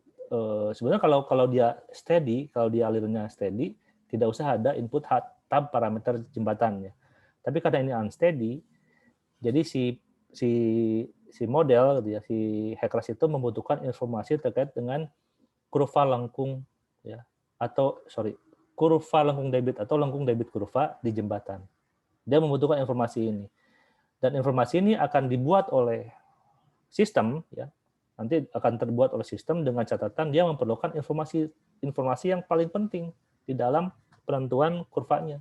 sebenarnya kalau dia steady, kalau dia alirannya steady, tidak usah ada input tab parameter jembatannya. Tapi karena ini unsteady, jadi si model gitu ya, si HECRAS itu membutuhkan informasi terkait dengan kurva lengkung ya, atau kurva lengkung debit atau lengkung debit kurva di jembatan. Dia membutuhkan informasi ini. Dan informasi ini akan dibuat oleh sistem ya. Nanti akan terbuat oleh sistem dengan catatan dia memerlukan informasi yang paling penting di dalam penentuan kurvanya.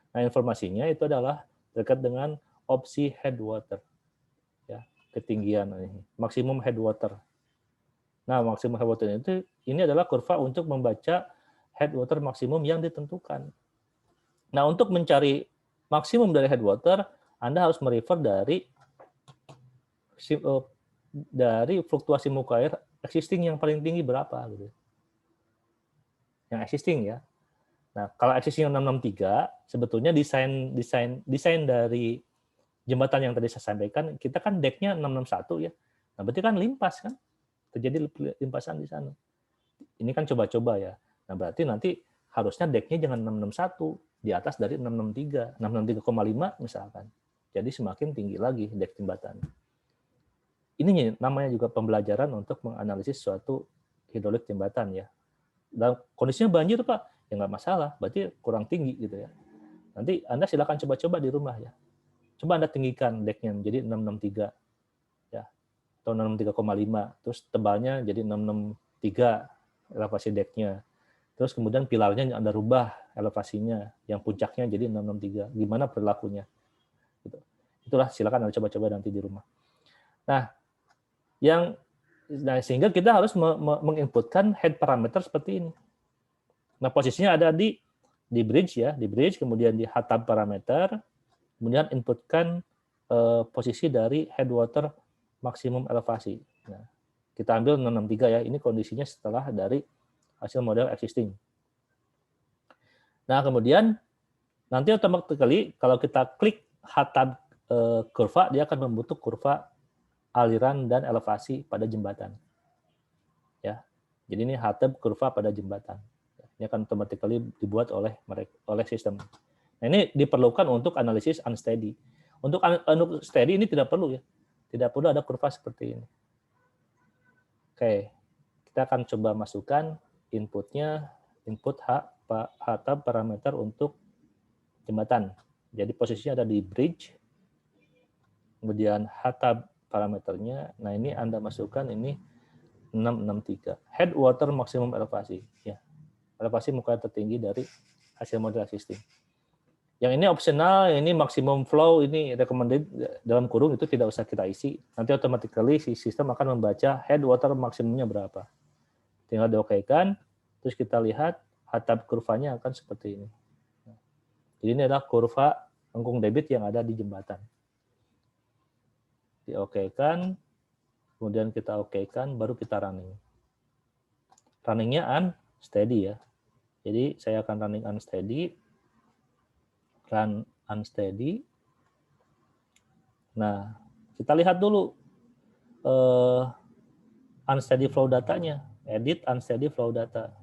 Nah, informasinya itu adalah terkait dengan opsi headwater. Ya, ketinggian ini, maksimum headwater. Nah, maksimum headwater itu ini adalah kurva untuk membaca headwater maksimum yang ditentukan. Nah, untuk mencari maksimum dari headwater, Anda harus merefer dari fluktuasi muka air existing yang paling tinggi berapa gitu. Yang existing ya. Nah, kalau existing 663 sebetulnya desain dari jembatan yang tadi saya sampaikan, kita kan decknya 661 ya. Nah, berarti kan limpas kan? Terjadi limpasan di sana. Ini kan coba-coba ya. Nah, berarti nanti harusnya decknya jangan 661, di atas dari 663, 663,5 misalkan. Jadi semakin tinggi lagi deck jembatan. Ini namanya juga pembelajaran untuk menganalisis suatu hidrolik jembatan ya. Dan kondisinya banjir Pak, ya nggak masalah, berarti kurang tinggi gitu ya. Nanti Anda silakan coba-coba di rumah ya. Coba Anda tinggikan decknya menjadi 663 ya, atau 663,5, terus tebalnya jadi 663 elevasi decknya. Terus kemudian pilarnya Anda rubah elevasinya, yang puncaknya jadi 663. Gimana perilakunya? Gitu. Itulah silakan Anda coba-coba nanti di rumah. Nah, sehingga kita harus menginputkan head parameter seperti ini. Nah, posisinya ada di bridge ya, di bridge, kemudian di HTAB parameter, kemudian inputkan posisi dari headwater maksimum elevasi. Nah, kita ambil 663 ya, ini kondisinya setelah dari hasil model existing. Nah, kemudian nanti automatically kalau kita klik HTAB kurva, dia akan membentuk kurva aliran dan elevasi pada jembatan. Ya. Jadi ini HTAB kurva pada jembatan. Ini akan automatically dibuat oleh sistem. Nah, ini diperlukan untuk analisis unsteady. Untuk steady ini tidak perlu ya. Tidak perlu ada kurva seperti ini. Oke. Kita akan coba masukkan inputnya, input HTAB parameter untuk jembatan. Jadi posisinya ada di bridge. Kemudian HTAB parameternya, nah ini Anda masukkan ini 663. Headwater maksimum elevasi. Ya. Elevasi muka tertinggi dari hasil model existing. Yang ini optional, yang ini maximum flow, ini recommended dalam kurung itu tidak usah kita isi. Nanti automatically si sistem akan membaca head water maksimumnya berapa. Tinggal diokekan, terus kita lihat atap kurvanya akan seperti ini. Jadi ini adalah kurva lengkung debit yang ada di jembatan. Diokekan, kemudian kita okekan, baru kita running. Runningnya unsteady ya. Jadi saya akan running unsteady, run unsteady. Nah, kita lihat dulu unsteady flow datanya, edit unsteady flow data.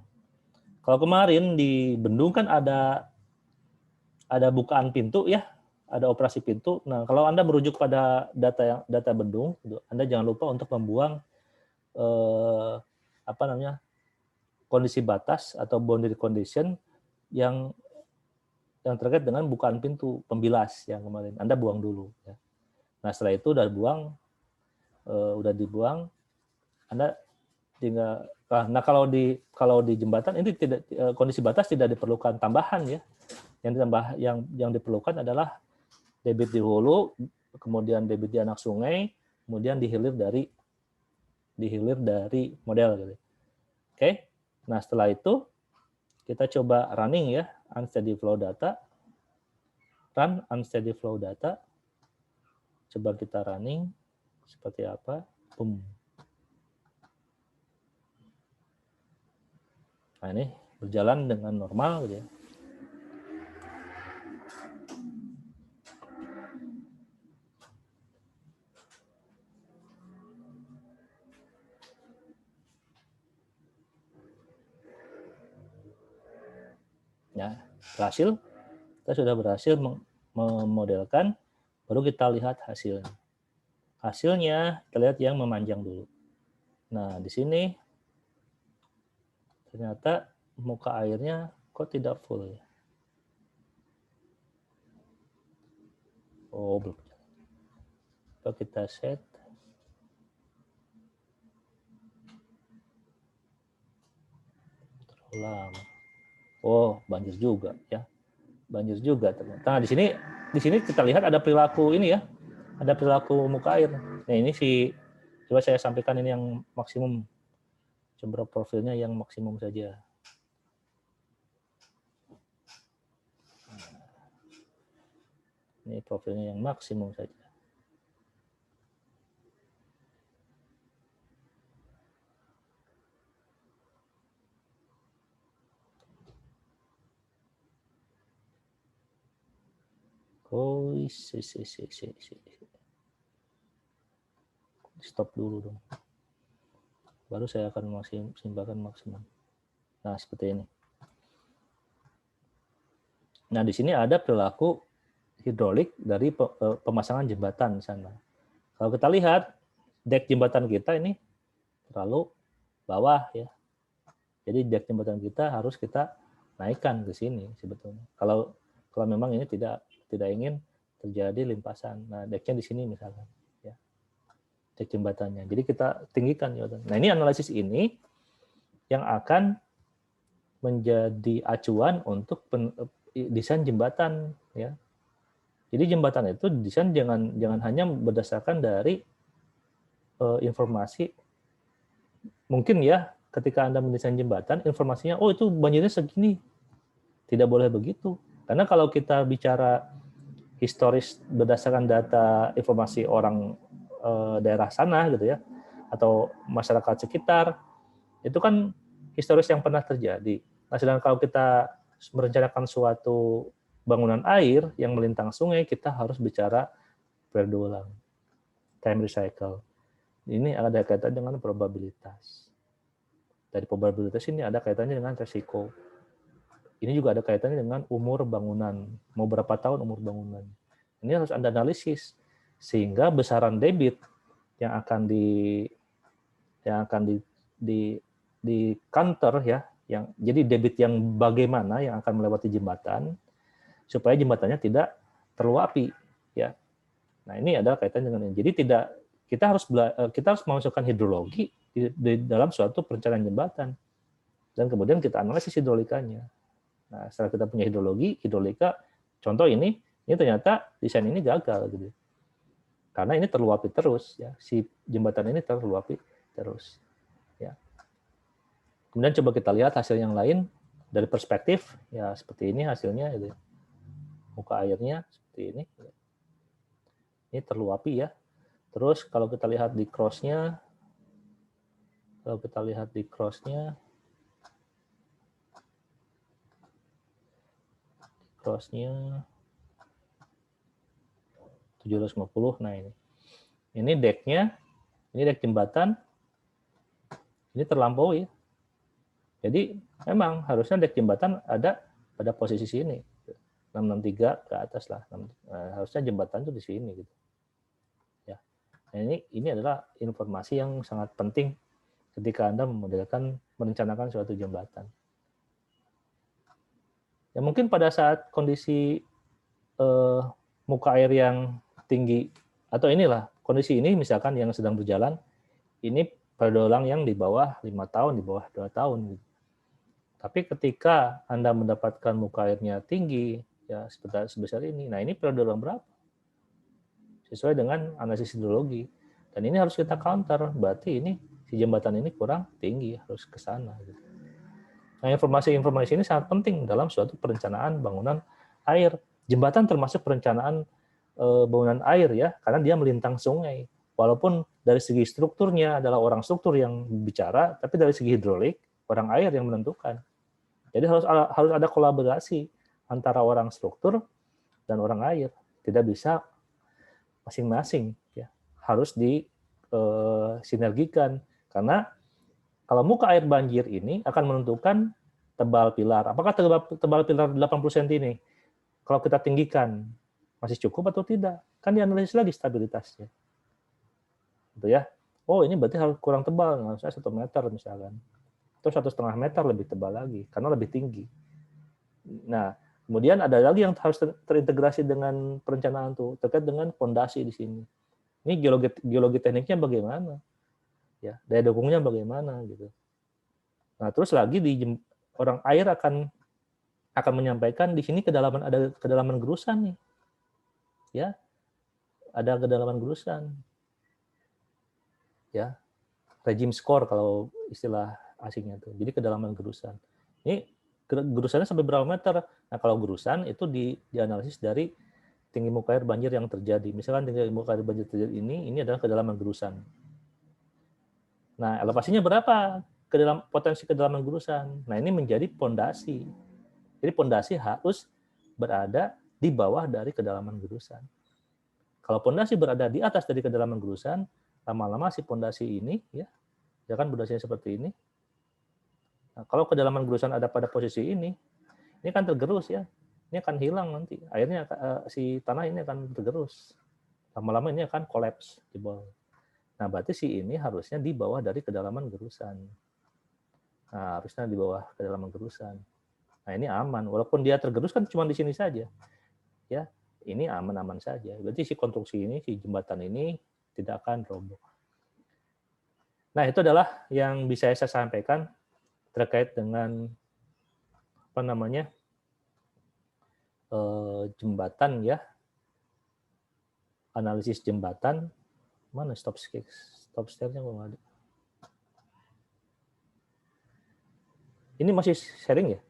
Kalau kemarin di bendung kan ada bukaan pintu ya, ada operasi pintu. Nah, kalau Anda merujuk pada data bendung, Anda jangan lupa untuk membuang kondisi batas atau boundary condition yang terkait dengan bukaan pintu pembilas yang kemarin Anda buang dulu ya. Nah, setelah itu udah dibuang, Anda tinggal kalau di jembatan ini tidak, kondisi batas tidak diperlukan tambahan ya. Yang diperlukan adalah debit di hulu, kemudian debit di anak sungai, kemudian dihilir dari model gitu. Oke. Nah, setelah itu kita coba running ya, unsteady flow data. Run unsteady flow data. Coba kita running seperti apa? Boom. Nah, ini berjalan dengan normal gitu ya. Ya, berhasil. Kita sudah berhasil memodelkan, baru kita lihat hasilnya. Hasilnya kita lihat yang memanjang dulu. Nah, di sini ternyata muka airnya kok tidak full ya. Oh, belum. Coba kita set. Terlalu lama. Oh, banjir juga ya. Banjir juga ternyata. Nah, di sini kita lihat ada perilaku ini ya. Ada perilaku muka air. Nah, ini coba saya sampaikan ini yang maksimum. Coba profilnya yang maksimum saja. Ini profilnya yang maksimum saja. Oh, stop dulu dong. Baru saya akan simbahkan maksimum. Nah, seperti ini. Nah, di sini ada perilaku hidrolik dari pemasangan jembatan sana. Kalau kita lihat, dek jembatan kita ini terlalu bawah ya. Jadi dek jembatan kita harus kita naikkan ke sini sebetulnya. Kalau memang ini tidak ingin terjadi limpasan. Nah, deknya di sini misalkan ya. Dek jembatannya. Jadi kita tinggikan ya. Nah, ini analisis ini yang akan menjadi acuan untuk desain jembatan ya. Jadi jembatan itu desain jangan hanya berdasarkan dari informasi. Mungkin ya ketika Anda mendesain jembatan, informasinya oh itu banjirnya segini. Tidak boleh begitu. Karena kalau kita bicara historis berdasarkan data informasi orang daerah sana gitu ya, atau masyarakat sekitar, itu kan historis yang pernah terjadi. Nah, sedangkan kalau kita merencanakan suatu bangunan air yang melintang sungai, kita harus bicara periode ulang, time recycle. Ini ada kaitan dengan probabilitas. Dari probabilitas ini ada kaitannya dengan resiko. Ini juga ada kaitannya dengan umur bangunan, mau berapa tahun umur bangunan. Ini harus Anda analisis sehingga besaran debit yang akan di counter ya, jadi debit yang bagaimana yang akan melewati jembatan supaya jembatannya tidak terluapi ya. Nah, ini adalah kaitan dengan ini. Jadi kita harus memasukkan hidrologi di dalam suatu perencanaan jembatan dan kemudian kita analisis hidrolikanya. Nah, setelah kita punya hidrolika contoh ini ternyata desain ini gagal gitu. Karena ini terluapi terus ya, si jembatan ini terluapi terus ya. Kemudian coba kita lihat hasil yang lain dari perspektif ya seperti ini hasilnya gitu. Muka airnya seperti ini. Ini terluapi ya. Terus kalau kita lihat di cross-nya cross-nya 750. Nah ini deck-nya, ini deck jembatan, ini terlampaui. Jadi memang harusnya deck jembatan ada pada posisi sini, 663 ke atas lah. Harusnya jembatan itu di sini gitu. Ya. Nah, ini adalah informasi yang sangat penting ketika Anda merencanakan suatu jembatan. Ya mungkin pada saat kondisi muka air yang tinggi atau inilah kondisi ini misalkan yang sedang berjalan ini perdolang yang di bawah 5 tahun, di bawah 2 tahun gitu. Tapi ketika Anda mendapatkan muka airnya tinggi ya sebesar ini, nah ini perdolang berapa? Sesuai dengan analisis hidrologi. Dan ini harus kita counter, berarti ini si jembatan ini kurang tinggi, harus ke sana gitu. Nah, informasi-informasi ini sangat penting dalam suatu perencanaan bangunan air. Jembatan termasuk perencanaan bangunan air ya, karena dia melintang sungai. Walaupun dari segi strukturnya adalah orang struktur yang bicara, tapi dari segi hidrolik orang air yang menentukan. Jadi harus ada kolaborasi antara orang struktur dan orang air. Tidak bisa masing-masing ya. Harus disinergikan karena kalau muka air banjir ini akan menentukan tebal pilar. Apakah tebal pilar 80 cm ini kalau kita tinggikan masih cukup atau tidak? Kan dianalisis lagi stabilitasnya. Gitu ya. Oh, ini berarti harus kurang tebal, harusnya 1 meter misalkan. Atau 1,5 meter lebih tebal lagi karena lebih tinggi. Nah, kemudian ada lagi yang harus terintegrasi dengan perencanaan tuh terkait dengan fondasi di sini. Ini geologi tekniknya bagaimana? Ya, daya dukungnya bagaimana gitu. Nah, terus lagi orang air akan menyampaikan di sini ada kedalaman gerusan nih. Ya. Ada kedalaman gerusan. Ya. Regime score kalau istilah asingnya tuh. Jadi kedalaman gerusan. Ini gerusannya sampai berapa meter? Nah, kalau gerusan itu dianalisis dari tinggi muka air banjir yang terjadi. Misalkan tinggi muka air banjir terjadi ini adalah kedalaman gerusan. Nah, elevasinya berapa? Potensi kedalaman gerusan. Nah, ini menjadi pondasi. Jadi pondasi harus berada di bawah dari kedalaman gerusan. Kalau pondasi berada di atas dari kedalaman gerusan, lama-lama si pondasi ini ya kan pondasinya seperti ini. Nah, kalau kedalaman gerusan ada pada posisi ini kan tergerus ya. Ini akan hilang nanti. Airnya si tanah ini akan tergerus. Lama-lama ini akan kolaps di bawah. Nah, berarti si ini harusnya di bawah dari kedalaman gerusan. Nah, harusnya di bawah kedalaman gerusan. Nah, ini aman. Walaupun dia tergerus kan cuma di sini saja. Ya, ini aman-aman saja. Berarti si konstruksi ini, si jembatan ini tidak akan roboh. Nah, itu adalah yang bisa saya sampaikan terkait dengan jembatan ya. Analisis jembatan. Mana stop step-nya kok nggak ada. Ini masih sharing ya?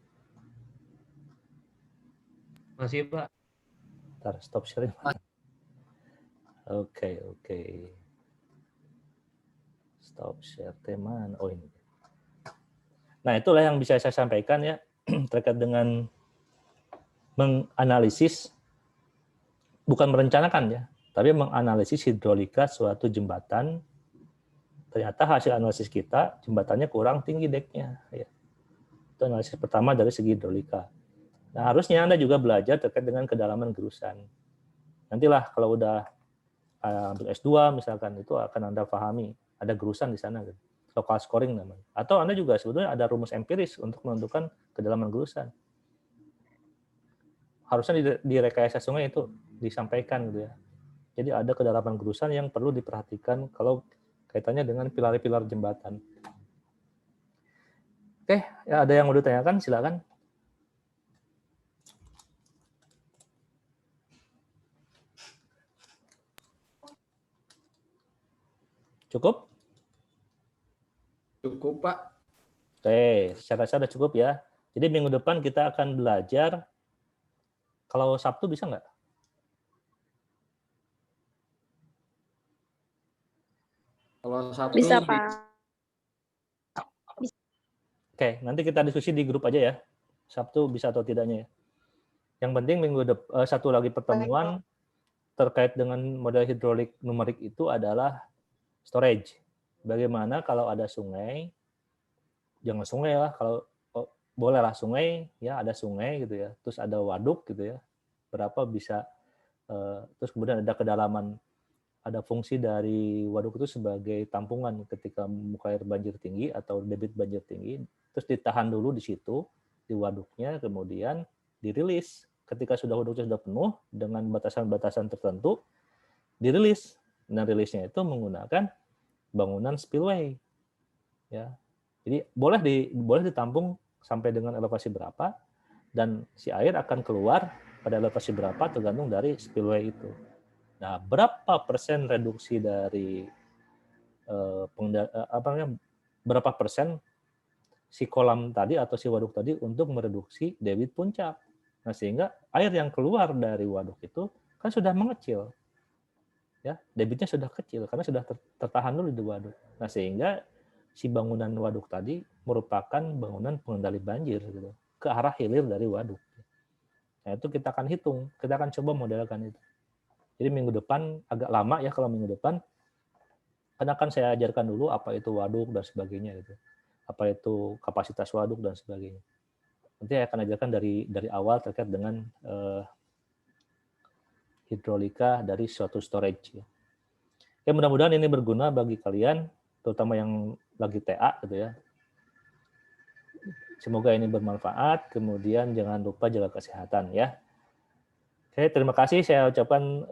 Masih, Pak. Ntar, stop sharing. Oke. Stop share teman. Oh, ini. Nah, itulah yang bisa saya sampaikan ya terkait dengan menganalisis, bukan merencanakan ya, tapi menganalisis hidrolika suatu jembatan. Ternyata hasil analisis kita, jembatannya kurang tinggi decknya. Ya. Itu analisis pertama dari segi hidrolika. Nah, harusnya Anda juga belajar terkait dengan kedalaman gerusan. Nantilah kalau udah ambil S2 misalkan, itu akan Anda pahami. Ada gerusan di sana. Gitu. Local scoring namanya. Atau Anda juga sebetulnya ada rumus empiris untuk menentukan kedalaman gerusan. Harusnya di rekayasa sungai itu disampaikan gitu ya. Jadi ada kedalaman gerusan yang perlu diperhatikan kalau kaitannya dengan pilar-pilar jembatan. Oke, ya ada yang mau ditanyakan silakan. Cukup? Cukup, Pak. Oke, saya rasa sudah cukup ya. Jadi minggu depan kita akan belajar, kalau Sabtu bisa nggak? Kalau Sabtu Bisa, Pak. Oke, nanti kita diskusi di grup aja ya. Sabtu bisa atau tidaknya ya. Yang penting satu lagi pertemuan terkait dengan model hidrolik numerik itu adalah storage. Bagaimana kalau ada sungai, jangan sungai lah, kalau bolehlah sungai, ya ada sungai gitu ya, terus ada waduk gitu ya, berapa bisa, terus kemudian ada kedalaman, ada fungsi dari waduk itu sebagai tampungan ketika muka air banjir tinggi atau debit banjir tinggi, terus ditahan dulu di situ, di waduknya, kemudian dirilis. Ketika waduknya sudah penuh dengan batasan-batasan tertentu, dirilis. Nah, rilisnya itu menggunakan bangunan spillway. Ya. Jadi boleh ditampung sampai dengan elevasi berapa, dan si air akan keluar pada elevasi berapa tergantung dari spillway itu. Nah, berapa persen reduksi dari berapa persen si kolam tadi atau si waduk tadi untuk mereduksi debit puncak. Nah, sehingga air yang keluar dari waduk itu kan sudah mengecil. Ya, debitnya sudah kecil karena sudah tertahan dulu di waduk. Nah, sehingga si bangunan waduk tadi merupakan bangunan pengendali banjir gitu, ke arah hilir dari waduk. Nah, itu kita akan hitung, kita akan coba modelkan itu. Jadi minggu depan agak lama ya kalau minggu depan, karena akan saya ajarkan dulu apa itu waduk dan sebagainya gitu. Apa itu kapasitas waduk dan sebagainya. Nanti saya akan ajarkan dari awal terkait dengan hidrolika dari suatu storage. Ya, mudah-mudahan ini berguna bagi kalian, terutama yang lagi TA gitu ya. Semoga ini bermanfaat. Kemudian jangan lupa jaga kesehatan ya. Oke, terima kasih. Saya ucapkan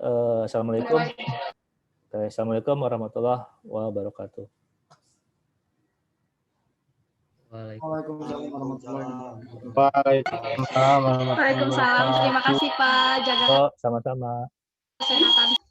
assalamualaikum. Assalamualaikum warahmatullahi wabarakatuh. Waalaikumsalam warahmatullahi wabarakatuh. Waalaikumsalam warahmatullahi Waalaikumsalam. Terima kasih, Pak. Jaga Sama-sama. kesehatan.